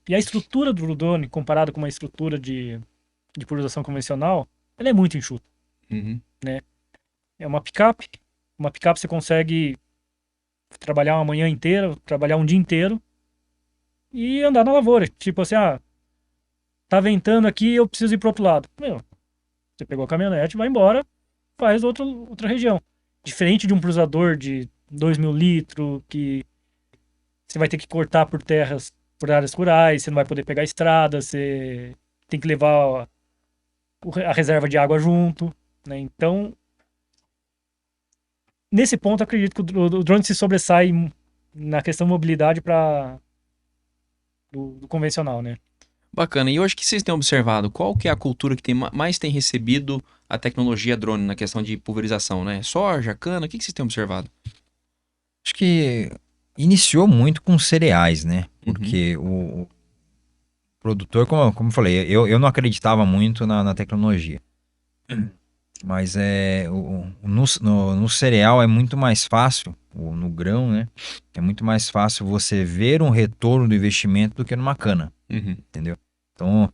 E a estrutura do drone, comparado com uma estrutura de pulverização convencional, ela é muito enxuta, né? É uma picape. Uma picape você consegue trabalhar uma manhã inteira, trabalhar um dia inteiro e andar na lavoura. Tipo assim, tá ventando aqui, eu preciso ir pro outro lado. Você pegou a caminhonete, vai embora, faz outra região. Diferente de um pulverizador de 2.000 litros, que você vai ter que cortar por áreas rurais, você não vai poder pegar a estrada, você tem que levar a reserva de água junto, né? Então, nesse ponto, acredito que o drone se sobressai na questão de mobilidade do convencional, né? Bacana. E eu acho que vocês têm observado qual que é a cultura que mais tem recebido a tecnologia drone na questão de pulverização, né? Soja, cana, o que vocês têm observado? Acho que iniciou muito com cereais, né? Porque o produtor, como eu falei, eu não acreditava muito na tecnologia. Mas no cereal é muito mais fácil, ou no grão, né? É muito mais fácil você ver um retorno do investimento do que numa cana, entendeu? Então,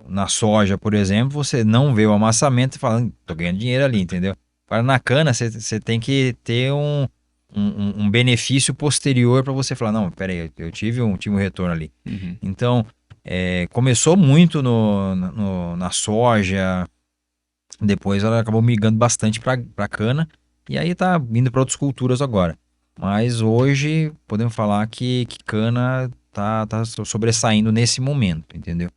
na soja, por exemplo, você não vê o amassamento e fala, tô ganhando dinheiro ali, entendeu? Agora na cana, você tem que ter um benefício posterior para você falar, não, peraí, eu tive um retorno ali. Então, começou muito na soja, depois ela acabou migrando bastante para cana, e aí tá indo para outras culturas agora. Mas hoje podemos falar que cana tá sobressaindo nesse momento, entendeu?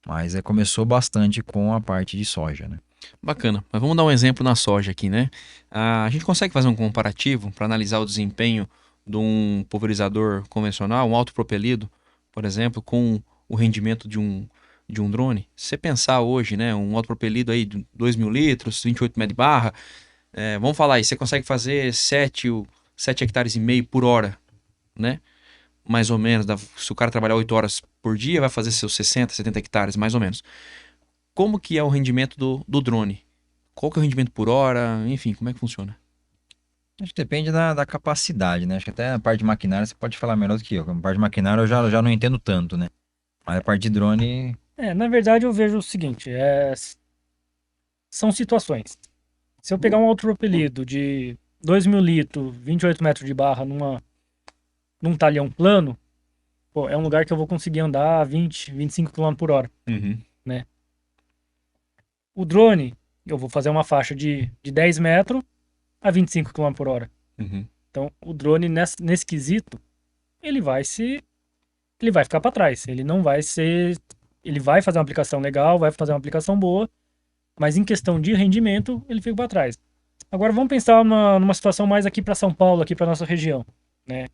Mas começou bastante com a parte de soja, né? Bacana. Mas vamos dar um exemplo na soja aqui, né? A gente consegue fazer um comparativo para analisar o desempenho de um pulverizador convencional, um autopropelido, por exemplo, com o rendimento de um drone? Se você pensar hoje, né, um autopropelido aí de 2.000 litros, 28 metros de barra, vamos falar aí, você consegue fazer 7 hectares e meio por hora, né? Mais ou menos, se o cara trabalhar 8 horas por dia, vai fazer seus 60, 70 hectares, mais ou menos. Como que é o rendimento do drone? Qual que é o rendimento por hora? Enfim, como é que funciona? Acho que depende da capacidade, né? Acho que até a parte de maquinário você pode falar melhor do que eu. A parte de maquinário eu já não entendo tanto, né? Mas a parte de drone... Na verdade eu vejo o seguinte, são situações. Se eu pegar um autopropelido de 2.000 litros, 28 metros de barra num talhão plano, pô, é um lugar que eu vou conseguir andar a 20, 25 km por hora. Né? O drone, eu vou fazer uma faixa de 10 metros a 25 km por hora. Então, o drone, nesse quesito, ele vai ficar para trás. Ele não vai ser... Ele vai fazer uma aplicação legal, vai fazer uma aplicação boa, mas em questão de rendimento, ele fica para trás. Agora, vamos pensar numa situação mais aqui para São Paulo, aqui para nossa região. Né?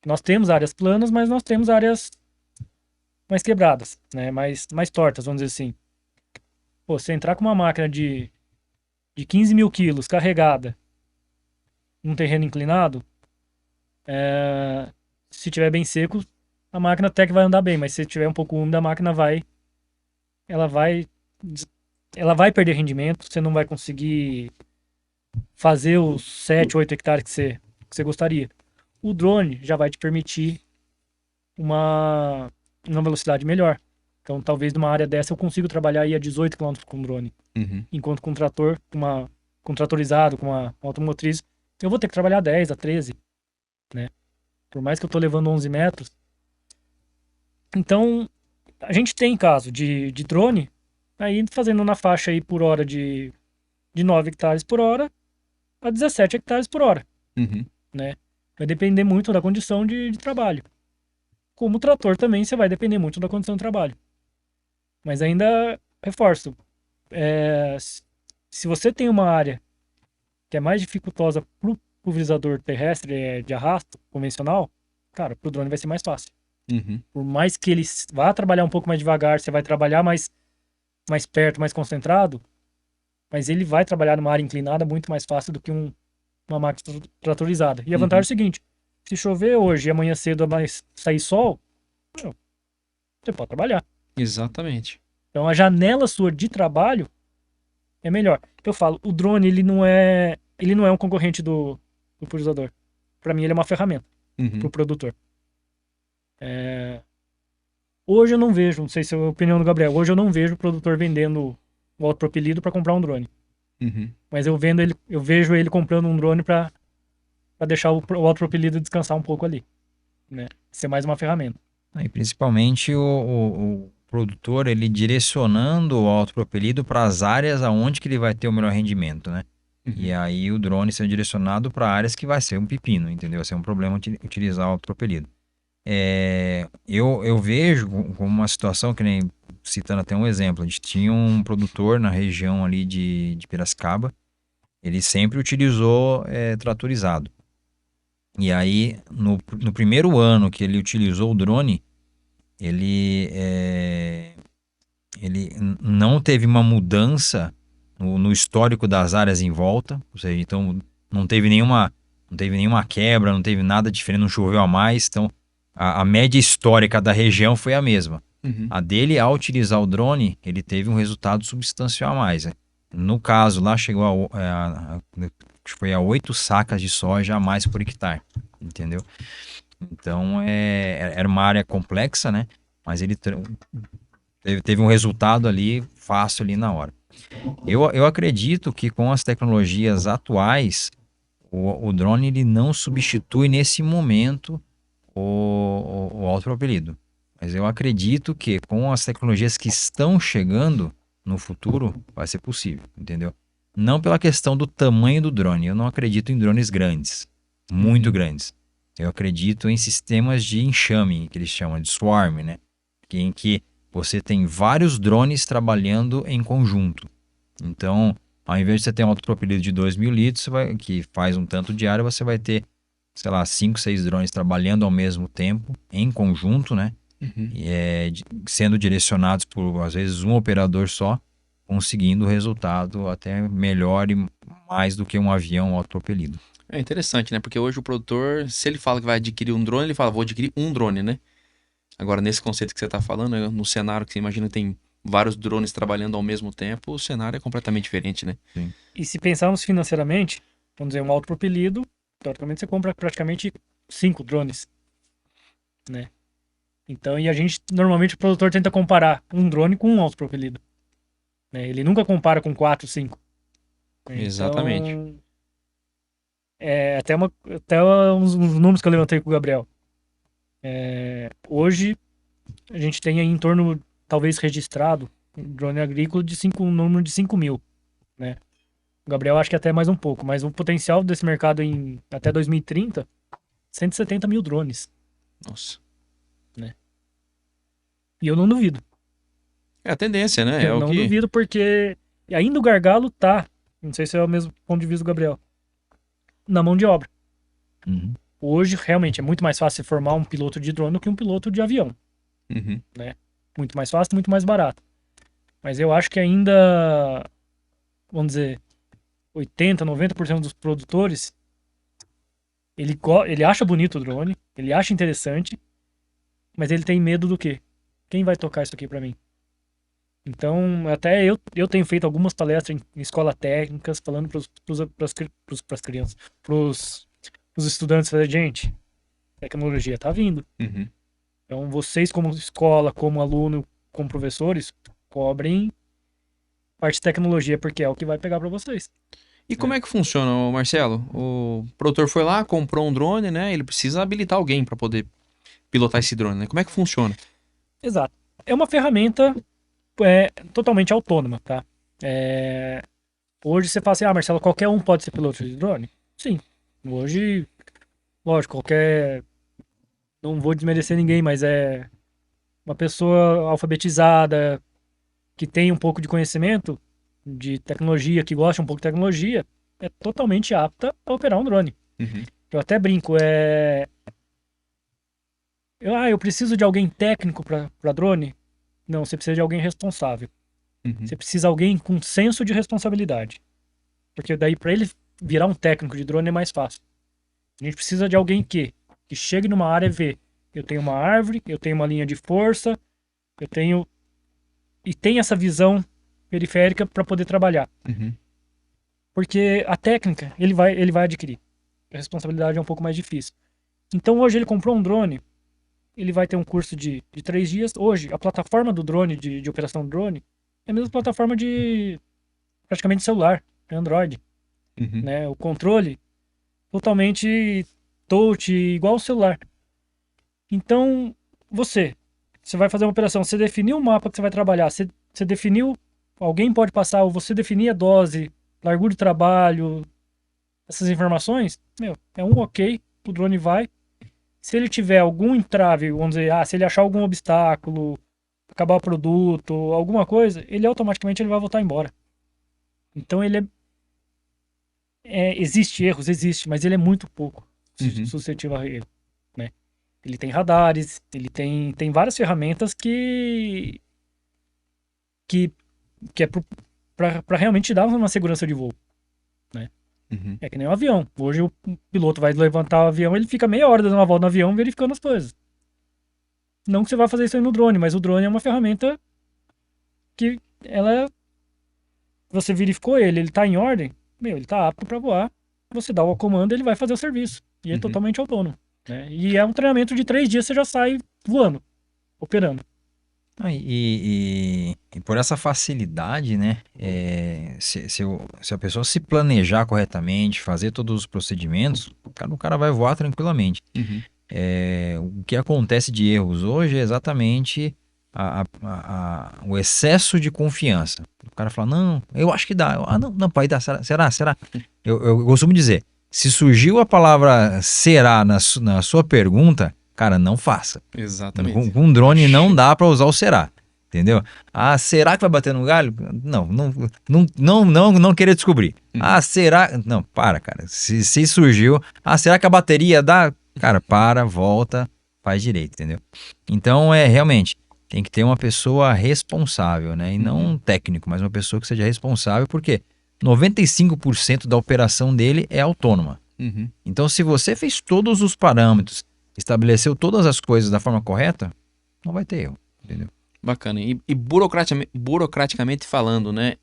Nós temos áreas planas, mas nós temos áreas mais quebradas, né? mais tortas, vamos dizer assim. Pô, você entrar com uma máquina de 15 mil quilos carregada num terreno inclinado, se tiver bem seco, a máquina até que vai andar bem, mas se tiver um pouco úmida, a máquina ela vai perder rendimento, você não vai conseguir fazer os 7, 8 hectares que você gostaria. O drone já vai te permitir uma velocidade melhor. Então, talvez numa área dessa eu consiga trabalhar aí a 18 km com drone. Enquanto com um trator, com um tratorizado, com uma automotriz, eu vou ter que trabalhar 10 a 13, né? Por mais que eu tô levando 11 metros. Então, a gente tem caso de drone aí fazendo na faixa aí por hora de 9 hectares por hora a 17 hectares por hora, né? Vai depender muito da condição de trabalho. Como o trator também, você vai depender muito da condição de trabalho. Mas ainda, reforço, se você tem uma área que é mais dificultosa para o pulverizador terrestre de arrasto convencional, cara, para o drone vai ser mais fácil. Por mais que ele vá trabalhar um pouco mais devagar, você vai trabalhar mais perto, mais concentrado, mas ele vai trabalhar numa área inclinada muito mais fácil do que uma máquina tratorizada. E a vantagem é o seguinte, se chover hoje e amanhã cedo vai sair sol, você pode trabalhar. Exatamente. Então a janela sua de trabalho é melhor. Eu falo, o drone ele não é um concorrente do pulverizador. Para mim ele é uma ferramenta para o produtor. Hoje eu não vejo, não sei se é a opinião do Gabriel, hoje eu não vejo o produtor vendendo o autopropelido para comprar um drone. Mas eu vejo ele comprando um drone para deixar o autopropelido descansar um pouco ali, né? Ser mais uma ferramenta. E principalmente o produtor, ele direcionando o autopropelido para as áreas aonde que ele vai ter o melhor rendimento, né? E aí o drone sendo direcionado para áreas que vai ser um pepino, entendeu? Vai ser um problema utilizar o autopropelido. Eu vejo como uma situação, que nem citando até um exemplo, a gente tinha um produtor na região ali de Piracicaba, ele sempre utilizou tratorizado. E aí, no primeiro ano que ele utilizou o drone, ele não teve uma mudança no histórico das áreas em volta, ou seja, então não teve nenhuma quebra, não teve nada diferente, não choveu a mais, então a média histórica da região foi a mesma. A dele, ao utilizar o drone, ele teve um resultado substancial a mais. No caso, lá chegou acho que foi a 8 sacas de soja a mais por hectare, entendeu? Então, era uma área complexa, né? Mas ele teve um resultado ali fácil ali na hora. Eu acredito que com as tecnologias atuais, o drone ele não substitui nesse momento o autopropelido. Mas eu acredito que com as tecnologias que estão chegando no futuro, vai ser possível, entendeu? Não pela questão do tamanho do drone. Eu não acredito em drones grandes, muito grandes. Eu acredito em sistemas de enxame, que eles chamam de swarm, né? Em que você tem vários drones trabalhando em conjunto. Então, ao invés de você ter um autopropelido de 2.000 litros, que faz um tanto diário, você vai ter, sei lá, 5, 6 drones trabalhando ao mesmo tempo, em conjunto, né? Sendo direcionados por, às vezes, um operador só, conseguindo o resultado até melhor e mais do que um avião autopropelido. É interessante, né? Porque hoje o produtor, se ele fala que vai adquirir um drone, ele fala, vou adquirir um drone, né? Agora, nesse conceito que você está falando, no cenário que você imagina que tem vários drones trabalhando ao mesmo tempo, o cenário é completamente diferente, né? Sim. E se pensarmos financeiramente, vamos dizer, um autopropelido, teoricamente você compra praticamente 5 drones, né? Então, e a gente, normalmente o produtor tenta comparar um drone com um autopropelido, né? Ele nunca compara com 4, 5. Exatamente. Então, até uns números que eu levantei com o Gabriel. Hoje, a gente tem aí em torno, talvez registrado, um drone agrícola um número de 5 mil, né? O Gabriel acho que até mais um pouco, mas o potencial desse mercado até 2030, 170 mil drones. Nossa. E eu não duvido. É a tendência, né? Eu não duvido porque ainda o gargalo tá, não sei se é o mesmo ponto de vista do Gabriel, na mão de obra. Uhum. Hoje, realmente, é muito mais fácil formar um piloto de drone do que um piloto de avião. Uhum. Né? Muito mais fácil, muito mais barato. Mas eu acho que ainda, vamos dizer, 80, 90% dos produtores, ele acha bonito o drone, ele acha interessante, mas ele tem medo do quê? Quem vai tocar isso aqui para mim? Então, até eu tenho feito algumas palestras em escolas técnicas, falando para as crianças, para os estudantes, falando, gente, tecnologia tá vindo. Uhum. Então, vocês como escola, como aluno, como professores, cobrem parte de tecnologia, porque é o que vai pegar para vocês. E como é que funciona, Marcelo? O produtor foi lá, comprou um drone, né? Ele precisa habilitar alguém para poder pilotar esse drone, né? Como é que funciona? Exato. É uma ferramenta totalmente autônoma, tá? Hoje você fala assim, Marcelo, qualquer um pode ser piloto de drone? Sim. Hoje, lógico, não vou desmerecer ninguém, mas é uma pessoa alfabetizada, que tem um pouco de conhecimento de tecnologia, que gosta um pouco de tecnologia, é totalmente apta a operar um drone. Uhum. Eu até brinco, eu preciso de alguém técnico para drone? Não, você precisa de alguém responsável. Uhum. Você precisa de alguém com senso de responsabilidade. Porque daí para ele virar um técnico de drone é mais fácil. A gente precisa de alguém que chegue numa área e vê, eu tenho uma árvore, eu tenho uma linha de força, e tem essa visão periférica para poder trabalhar. Uhum. Porque a técnica ele vai adquirir. A responsabilidade é um pouco mais difícil. Então hoje ele comprou um drone, ele vai ter um curso de 3 dias. Hoje, a plataforma do drone, de operação do drone, é a mesma plataforma de praticamente celular, Android. Uhum. Né? O controle totalmente touch, igual o celular. Então, você vai fazer uma operação, você definiu o mapa que você vai trabalhar, você definiu, alguém pode passar, ou você definir a dose, largura de trabalho, essas informações, é um ok, o drone vai. Se ele tiver algum entrave, vamos dizer, se ele achar algum obstáculo, acabar o produto, alguma coisa, ele automaticamente vai voltar embora. Então ele existe erros, mas ele é muito pouco suscetível a erro, né? Ele tem radares, ele tem várias ferramentas que é para realmente dar uma segurança de voo, né? Uhum. É que nem um avião. Hoje o piloto vai levantar o avião, ele fica meia hora dando uma volta no avião verificando as coisas. Não que você vai fazer isso aí no drone, mas o drone é uma ferramenta que ela você verificou ele tá em ordem, ele tá apto para voar, você dá o comando, ele vai fazer o serviço. E é totalmente autônomo, né? E é um treinamento de 3 dias, você já sai voando, operando. E por essa facilidade, né? Se a pessoa se planejar corretamente, fazer todos os procedimentos, o cara vai voar tranquilamente. O que acontece de erros hoje é exatamente o excesso de confiança. O cara fala, não, eu acho que dá. Não, pode dar. Será? Eu costumo dizer, se surgiu a palavra será na sua pergunta, cara, não faça. Exatamente. Com drone não dá para usar o será, entendeu? Ah, será que vai bater no galho? Não querer descobrir. Ah, será? Não, para, cara. Se surgiu, será que a bateria dá? Cara, volta, faz direito, entendeu? Então, realmente, tem que ter uma pessoa responsável, né? E não um técnico, mas uma pessoa que seja responsável, porque 95% da operação dele é autônoma. Então, se você fez todos os parâmetros, estabeleceu todas as coisas da forma correta, não vai ter erro, entendeu? Bacana. E burocraticamente falando, né?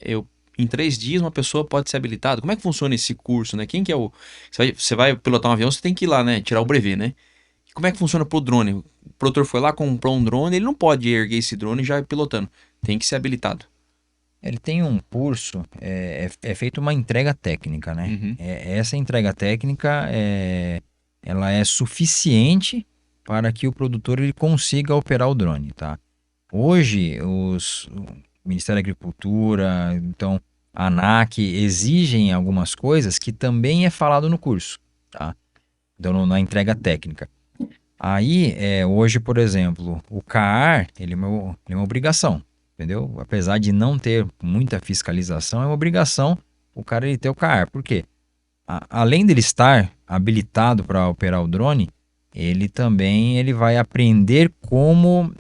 Em 3 dias uma pessoa pode ser habilitada. Como é que funciona esse curso, né? Quem que é o... Você vai pilotar um avião, você tem que ir lá, né? Tirar o brevet, né? E como é que funciona pro drone? O produtor foi lá, comprou um drone, ele não pode erguer esse drone e já ir pilotando. Tem que ser habilitado. Ele tem um curso, é feita uma entrega técnica, né? Essa entrega técnica ela é suficiente para que o produtor ele consiga operar o drone, tá? Hoje, o Ministério da Agricultura, então a ANAC, exigem algumas coisas que também é falado no curso, tá? Então, na entrega técnica. Aí, hoje, por exemplo, o CAR, ele é uma obrigação, entendeu? Apesar de não ter muita fiscalização, é uma obrigação o cara ele ter o CAR. Por quê? Além dele estar habilitado para operar o drone, ele também vai aprender como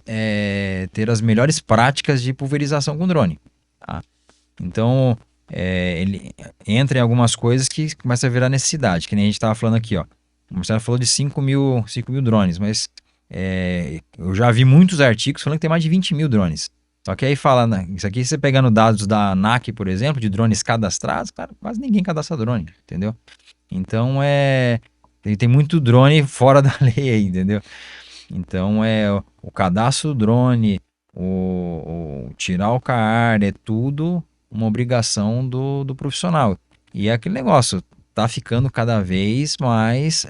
ter as melhores práticas de pulverização com drone. Tá? Então, ele entra em algumas coisas que começa a virar necessidade, que nem a gente estava falando aqui, ó. O Marcelo falou de 5 mil drones, mas eu já vi muitos artigos falando que tem mais de 20 mil drones. Só que aí fala, isso aqui você pegando dados da ANAC, por exemplo, de drones cadastrados, cara, quase ninguém cadastra drone, entendeu? Então, tem muito drone fora da lei aí, entendeu? Então, o cadastro do drone, o tirar o CAR, é tudo uma obrigação do profissional. E é aquele negócio, tá ficando cada vez mais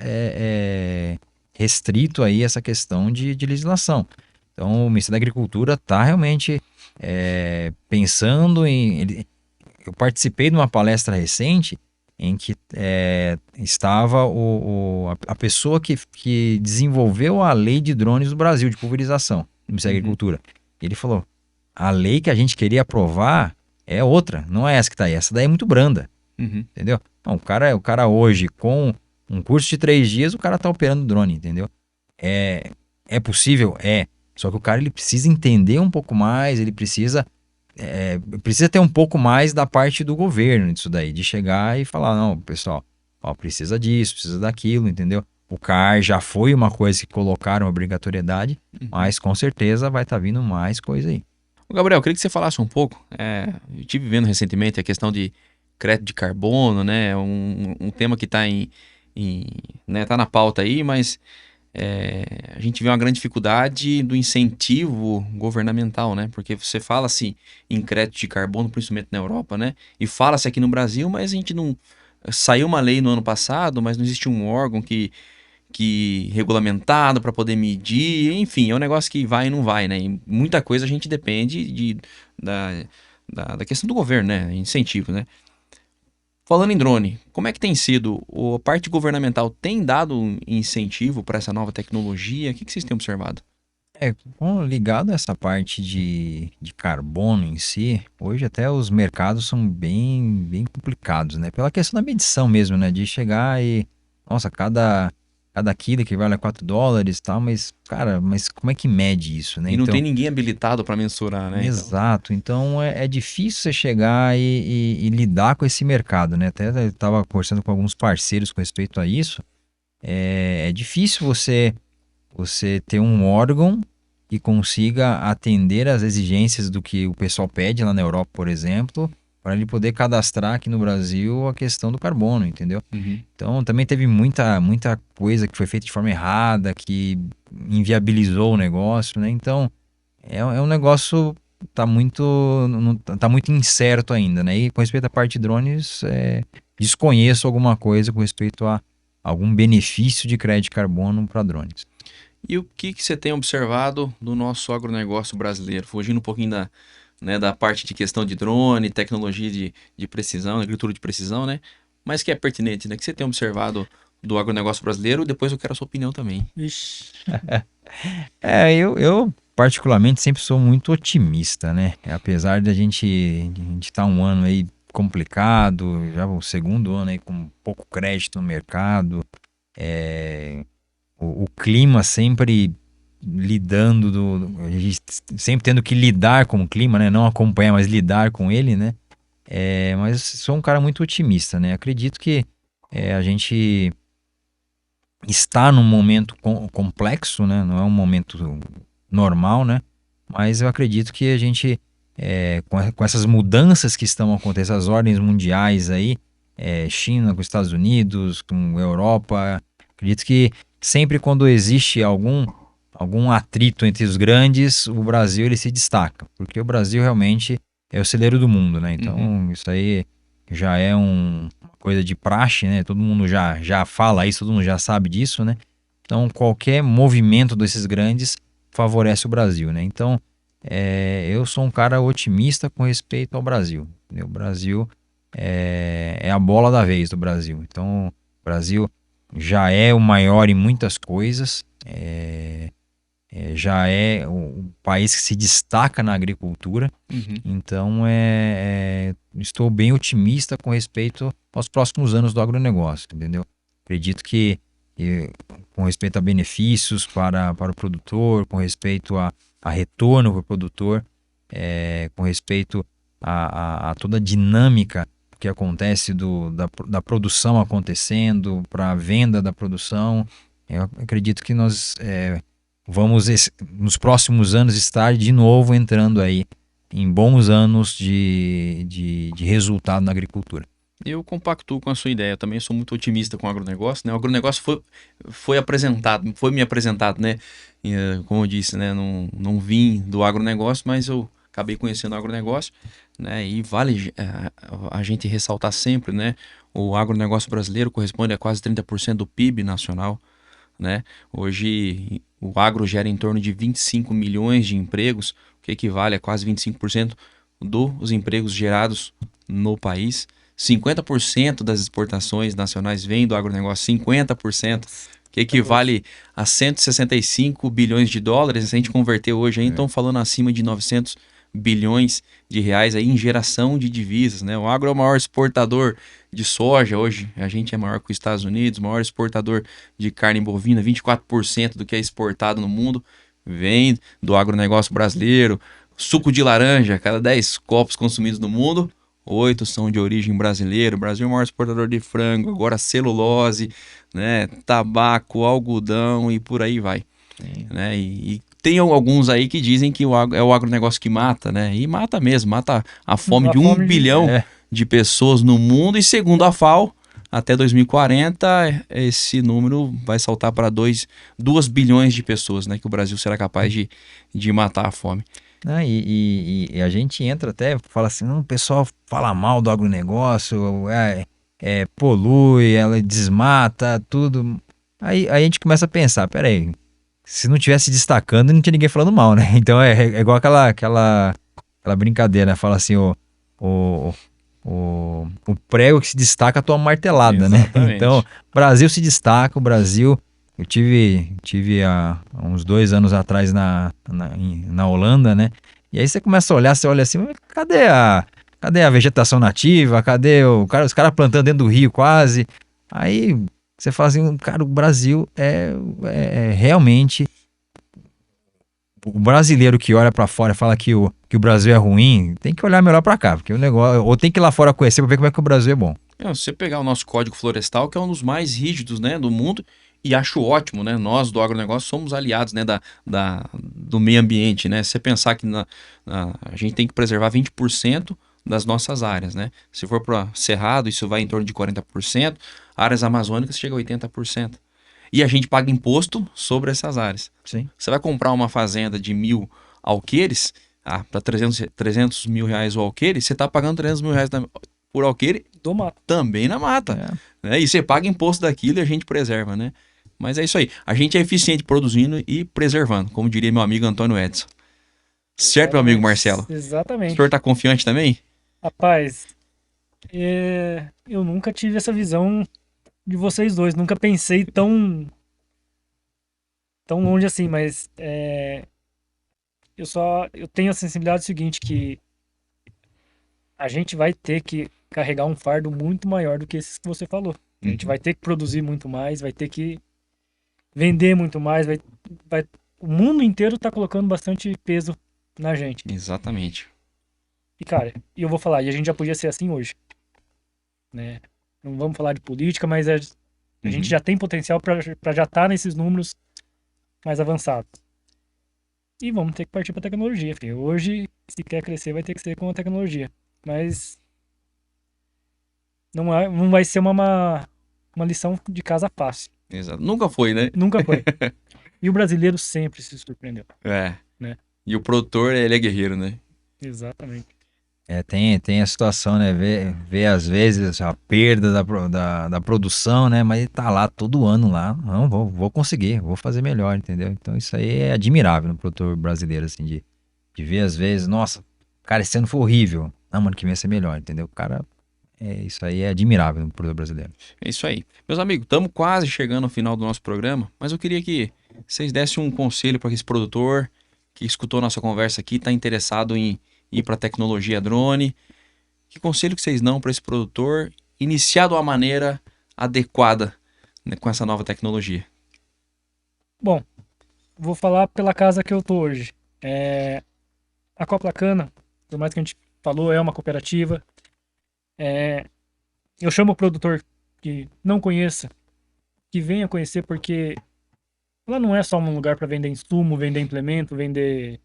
restrito aí essa questão de legislação. Então, o Ministério da Agricultura está realmente pensando em... Eu participei de uma palestra recente em que estava a pessoa que desenvolveu a lei de drones do Brasil, de pulverização, do Ministério da Agricultura. Ele falou, a lei que a gente queria aprovar é outra, não é essa que está aí, essa daí é muito branda, entendeu? Não, o cara hoje, com um curso de 3 dias, o cara está operando drone, entendeu? É possível? Só que o cara ele precisa entender um pouco mais, ele precisa ter um pouco mais da parte do governo disso daí, de chegar e falar, não, pessoal, precisa disso, precisa daquilo, entendeu? O CAR já foi uma coisa que colocaram obrigatoriedade, mas com certeza vai estar vindo mais coisa aí. Gabriel, eu queria que você falasse um pouco, eu estive vendo recentemente a questão de crédito de carbono, né, um tema que está né, tá na pauta aí, mas a gente vê uma grande dificuldade do incentivo governamental, né? Porque você fala-se em crédito de carbono, principalmente na Europa, né? E fala-se aqui no Brasil, mas a gente não... Saiu uma lei no ano passado, mas não existe um órgão que regulamentado para poder medir, enfim, é um negócio que vai e não vai, né? E muita coisa a gente depende da questão do governo, né? Incentivo, né? Falando em drone, como é que tem sido? A parte governamental tem dado um incentivo para essa nova tecnologia? O que vocês têm observado? Ligado a essa parte de carbono em si, hoje até os mercados são bem, bem complicados, né? Pela questão da medição mesmo, né? De chegar e... Nossa, cada quilo que vale $4 e tal, mas, cara, como é que mede isso, né? E não Então, tem ninguém habilitado para mensurar, né? Exato, então é difícil você chegar e lidar com esse mercado, né? Até eu estava conversando com alguns parceiros com respeito a isso. É difícil você ter um órgão que consiga atender às exigências do que o pessoal pede lá na Europa, por exemplo, para ele poder cadastrar aqui no Brasil a questão do carbono, entendeu? Então também teve muita coisa que foi feita de forma errada, que inviabilizou o negócio, né? Então é um negócio tá muito tá muito incerto ainda, né? E com respeito à parte de drones, desconheço alguma coisa com respeito a algum benefício de crédito de carbono para drones. E o que você tem observado do nosso agronegócio brasileiro? Fugindo um pouquinho da parte de questão de drone, tecnologia de precisão, agricultura de precisão, né? Mas que é pertinente, né? Que você tem observado do agronegócio brasileiro? Depois eu quero a sua opinião também. Ixi. Eu particularmente sempre sou muito otimista, né? Apesar de a gente estar um ano aí complicado, já o segundo ano aí com pouco crédito no mercado, o clima sempre lidando, a gente sempre tendo que lidar com o clima, né? Não acompanhar, mas lidar com ele, né? Mas sou um cara muito otimista, né? Acredito que a gente está num momento complexo, né? Não é um momento normal, né? Mas eu acredito que a gente, com essas mudanças que estão acontecendo, as ordens mundiais aí, China com Estados Unidos, com Europa, acredito que sempre quando existe algum atrito entre os grandes, o Brasil ele se destaca, porque o Brasil realmente é o celeiro do mundo, né? Então isso aí já é uma coisa de praxe, né? Todo mundo já fala isso, todo mundo já sabe disso, né? Então qualquer movimento desses grandes favorece o Brasil, né? Então eu sou um cara otimista com respeito ao Brasil. O Brasil é a bola da vez do Brasil. Então o Brasil já é o maior em muitas coisas, já é o país que se destaca na agricultura. Então estou bem otimista com respeito aos próximos anos do agronegócio, entendeu? Acredito que com respeito a benefícios para o produtor, com respeito a retorno para o produtor, com respeito a toda a dinâmica que acontece da produção acontecendo, para a venda da produção, eu acredito que nós vamos nos próximos anos estar de novo entrando aí em bons anos de resultado na agricultura. Eu compactuo com a sua ideia, eu também sou muito otimista com o agronegócio, né? O agronegócio foi me apresentado, né? Como eu disse, né? Não vim do agronegócio, mas eu acabei conhecendo o agronegócio, né? E vale a gente ressaltar sempre, né? O agronegócio brasileiro corresponde a quase 30% do PIB nacional, né? Hoje o agro gera em torno de 25 milhões de empregos, o que equivale a quase 25% dos empregos gerados no país. 50% das exportações nacionais vêm do agronegócio, 50%, que equivale a 165 bilhões de dólares. Se a gente converter hoje, aí estão falando acima de 900 bilhões de reais aí em geração de divisas, né? O agro é o maior exportador de soja hoje, a gente é maior que os Estados Unidos, maior exportador de carne bovina, 24% do que é exportado no mundo vem do agronegócio brasileiro. Suco de laranja, cada 10 copos consumidos no mundo, 8 são de origem brasileira. O Brasil é o maior exportador de frango, agora celulose, né? Tabaco, algodão e por aí vai. Né? E tem alguns aí que dizem que é o agronegócio que mata, né? E mata mesmo, mata a fome de 1 bilhão de pessoas no mundo. E segundo a FAO, até 2040, esse número vai saltar para 2 bilhões de pessoas, né? Que o Brasil será capaz de matar a fome. E a gente entra até, fala assim, o pessoal fala mal do agronegócio, polui, ela desmata, tudo. Aí a gente começa a pensar, peraí, se não tivesse destacando, não tinha ninguém falando mal, né? Então é igual aquela brincadeira, né? Fala assim, o prego que se destaca toma martelada, exatamente, né? Então, o Brasil se destaca, o Brasil... Eu tive há uns 2 anos atrás na Holanda, né? E aí você começa a olhar, você olha assim, cadê a vegetação nativa? Cadê os caras plantando dentro do rio quase? Aí você fala assim, cara, o Brasil é realmente... O brasileiro que olha pra fora e fala que o Brasil é ruim, tem que olhar melhor pra cá, porque o negócio... Ou tem que ir lá fora conhecer pra ver como é que o Brasil é bom. Se você pegar o nosso Código Florestal, que é um dos mais rígidos, né, do mundo, e acho ótimo, né? Nós do agronegócio somos aliados, né, do meio ambiente, né? Se você pensar que a gente tem que preservar 20% das nossas áreas, né? Se for para Cerrado, isso vai em torno de 40%, áreas amazônicas chega a 80%. E a gente paga imposto sobre essas áreas. Sim. Você vai comprar uma fazenda de 1.000 alqueires, para 300 mil reais o alqueire, você está pagando 300 mil reais por alqueire Do mato. também na mata. Né? E você paga imposto daquilo e a gente preserva, né? Mas é isso aí. A gente é eficiente produzindo e preservando, como diria meu amigo Antônio Edson. Certo, meu amigo Marcelo? O Exatamente. senhor está confiante também? Rapaz, eu nunca tive essa visão de vocês dois. Nunca pensei tão longe assim, mas eu tenho a sensibilidade seguinte, que a gente vai ter que carregar um fardo muito maior do que esses que você falou. A gente vai ter que produzir muito mais, vai ter que vender muito mais, o mundo inteiro tá colocando bastante peso na gente. Exatamente. E cara, eu vou falar, e a gente já podia ser assim hoje, né? Não vamos falar de política, mas a gente já tem potencial para já estar nesses números mais avançados. E vamos ter que partir para tecnologia, filho. Hoje, se quer crescer, vai ter que ser com a tecnologia. Mas não vai ser uma lição de casa fácil. Exato. Nunca foi, né? Nunca foi. E o brasileiro sempre se surpreendeu. É. Né? E o produtor, ele é guerreiro, né? Exatamente. Tem a situação, né? Ver às vezes a perda da produção, né? Mas ele tá lá todo ano lá. Não, vou conseguir, vou fazer melhor, entendeu? Então isso aí é admirável no produtor brasileiro, assim, de ver às vezes, nossa, cara, esse ano foi horrível. Não, mano, que vem ser melhor, entendeu? Cara, isso aí é admirável no produtor brasileiro. É isso aí. Meus amigos, estamos quase chegando ao final do nosso programa, mas eu queria que vocês dessem um conselho para esse produtor que escutou nossa conversa aqui, está interessado em ir para a tecnologia drone. Que conselho que vocês dão para esse produtor iniciar de uma maneira adequada, né, com essa nova tecnologia? Bom, vou falar pela casa que eu tô hoje. A Coplacana, por mais que a gente falou, é uma cooperativa. Eu chamo o produtor que não conheça, que venha conhecer, porque ela não é só um lugar para vender insumo, vender implemento, vender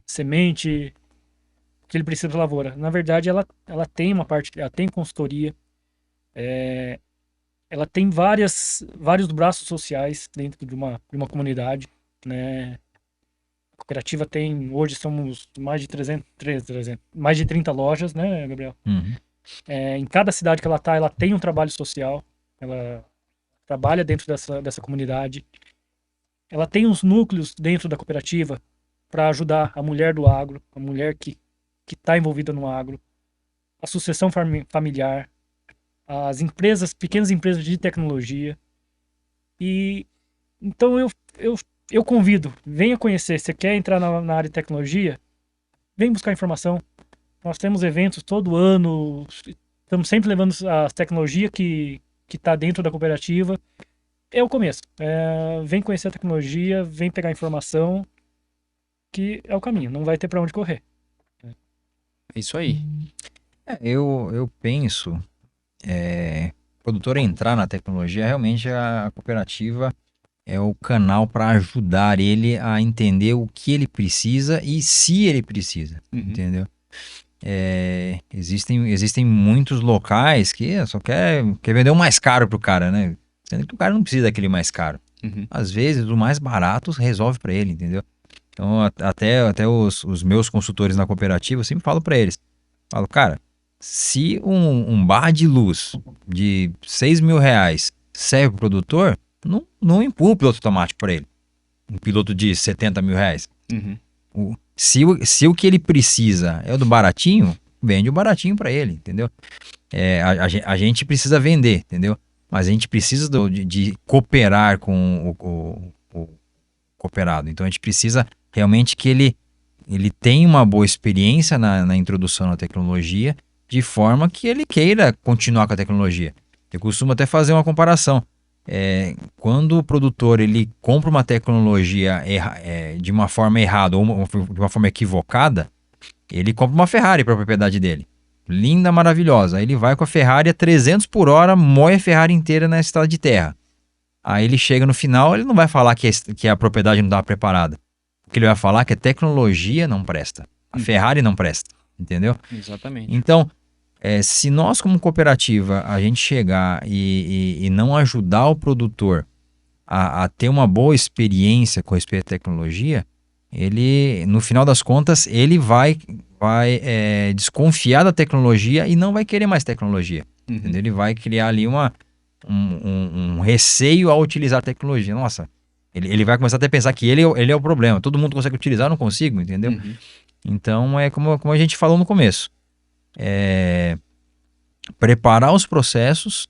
semente que ele precisa da lavoura. Na verdade, ela tem uma parte, ela tem consultoria, ela tem vários braços sociais dentro de uma comunidade, né? A cooperativa hoje somos mais de 300, mais de 30 lojas, né, Gabriel? Uhum. Em cada cidade que ela tá, ela tem um trabalho social, ela trabalha dentro dessa comunidade, ela tem uns núcleos dentro da cooperativa para ajudar a mulher do agro, a mulher que está envolvida no agro, a sucessão familiar, as pequenas empresas de tecnologia. E então eu convido, venha conhecer. Se você quer entrar na área de tecnologia, vem buscar informação. Nós temos eventos todo ano, estamos sempre levando a tecnologia que está dentro da cooperativa. É o começo. Vem conhecer a tecnologia, vem pegar informação, que é o caminho, não vai ter para onde correr. É isso aí. Eu penso, o produtor entrar na tecnologia, realmente a cooperativa é o canal para ajudar ele a entender o que ele precisa e se ele precisa, entendeu? Existem muitos locais que só quer vender o mais caro pro cara, né? Sendo que o cara não precisa daquele mais caro. Às vezes, o mais barato resolve para ele, entendeu? Então, até os meus consultores na cooperativa, eu sempre falo para eles. Falo, cara, se um bar de luz de 6 mil reais serve pro produtor, não empurra um piloto automático para ele. Um piloto de 70 mil reais. Se o que ele precisa é o do baratinho, vende o baratinho para ele, entendeu? A gente precisa vender, entendeu? Mas a gente precisa de cooperar com o cooperado. Então a gente precisa realmente que ele tenha uma boa experiência na introdução na tecnologia, de forma que ele queira continuar com a tecnologia. Eu costumo até fazer uma comparação. Quando o produtor ele compra uma tecnologia de uma forma errada ou de uma forma equivocada, ele compra uma Ferrari para a propriedade dele. Linda, maravilhosa. Aí ele vai com a Ferrari a 300 por hora, moe a Ferrari inteira na estrada de terra. Aí ele chega no final, ele não vai falar que a propriedade não estava preparada. que ele vai falar que a tecnologia não presta. A Ferrari não presta, entendeu? Exatamente. Então, se nós como cooperativa, a gente chegar e não ajudar o produtor a ter uma boa experiência com respeito à tecnologia, ele, no final das contas, ele vai desconfiar da tecnologia e não vai querer mais tecnologia. Entendeu? Ele vai criar ali um receio ao utilizar a tecnologia. Nossa, ele vai começar até a pensar que ele é o problema. Todo mundo consegue utilizar, eu não consigo, entendeu? Então, é como a gente falou no começo. Preparar os processos,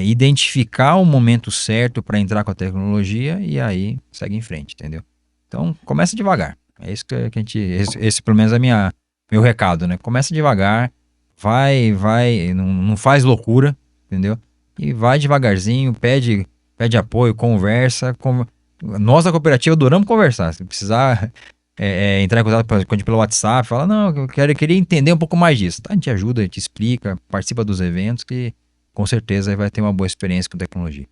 identificar o momento certo para entrar com a tecnologia e aí segue em frente, entendeu? Então, começa devagar. É isso que a gente... Esse pelo menos é meu recado, né? Começa devagar, vai, não faz loucura, entendeu? E vai devagarzinho, pede apoio, conversa. Nós da cooperativa adoramos conversar. Se precisar entrar em contato com a gente pelo WhatsApp, fala, não, eu queria entender um pouco mais disso. Tá? A gente ajuda, a gente explica, participa dos eventos, que com certeza vai ter uma boa experiência com tecnologia.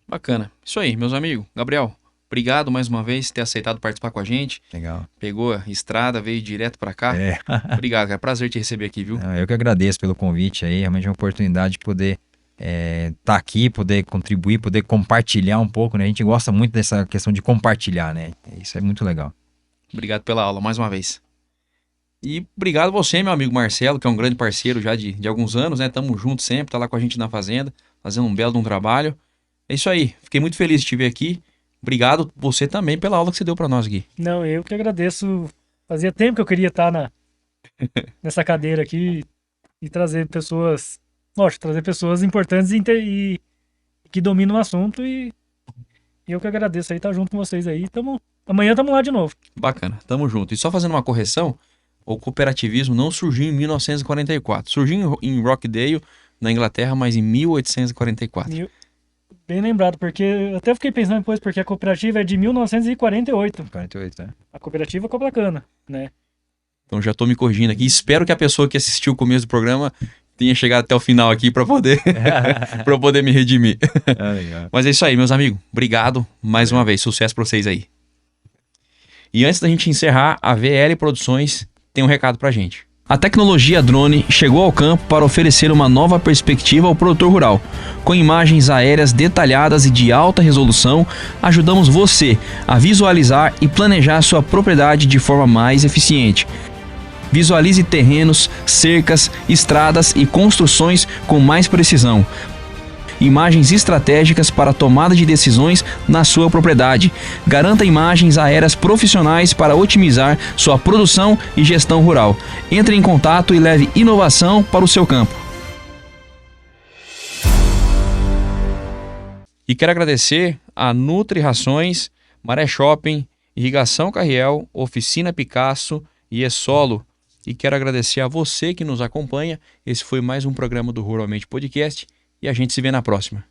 Bacana. Isso aí, meus amigos. Gabriel, obrigado mais uma vez por ter aceitado participar com a gente. Legal. Pegou a estrada, veio direto para cá. Obrigado, cara. Prazer te receber aqui, viu? Eu que agradeço pelo convite aí. Realmente é uma oportunidade de poder estar aqui, poder contribuir, poder compartilhar um pouco, né? A gente gosta muito dessa questão de compartilhar, né? Isso é muito legal. Obrigado pela aula, mais uma vez. E obrigado você, meu amigo Marcelo, que é um grande parceiro já de alguns anos, né? Tamo junto sempre, tá lá com a gente na fazenda, fazendo um belo de um trabalho. É isso aí, fiquei muito feliz de te ver aqui. Obrigado você também pela aula que você deu para nós aqui. Não, eu que agradeço. Fazia tempo que eu queria estar nessa cadeira aqui e trazer pessoas, lógico, trazer pessoas importantes e que dominam o assunto e eu que agradeço aí estar junto com vocês aí. Amanhã estamos lá de novo. Bacana, tamo junto. E só fazendo uma correção, o cooperativismo não surgiu em 1944. Surgiu em Rockdale, na Inglaterra, mas em 1844. Bem lembrado, porque eu até fiquei pensando depois, porque a cooperativa é de 1948. 48, né? A cooperativa Coplacana, né? Então já tô me corrigindo aqui. Espero que a pessoa que assistiu o começo do programa tenha chegado até o final aqui para poder para poder me redimir. Legal. Mas é isso aí, meus amigos. Obrigado mais uma vez. Sucesso para vocês aí. E antes da gente encerrar, a VL Produções tem um recado pra gente. A tecnologia drone chegou ao campo para oferecer uma nova perspectiva ao produtor rural. Com imagens aéreas detalhadas e de alta resolução, ajudamos você a visualizar e planejar sua propriedade de forma mais eficiente. Visualize terrenos, cercas, estradas e construções com mais precisão. Imagens estratégicas para a tomada de decisões na sua propriedade. Garanta imagens aéreas profissionais para otimizar sua produção e gestão rural. Entre em contato e leve inovação para o seu campo. E quero agradecer a Nutri Rações, Maré Shopping, Irrigação Carriel, Oficina Picasso e E-Solo. E quero agradecer a você que nos acompanha. Esse foi mais um programa do Ruralmente Podcast. E a gente se vê na próxima.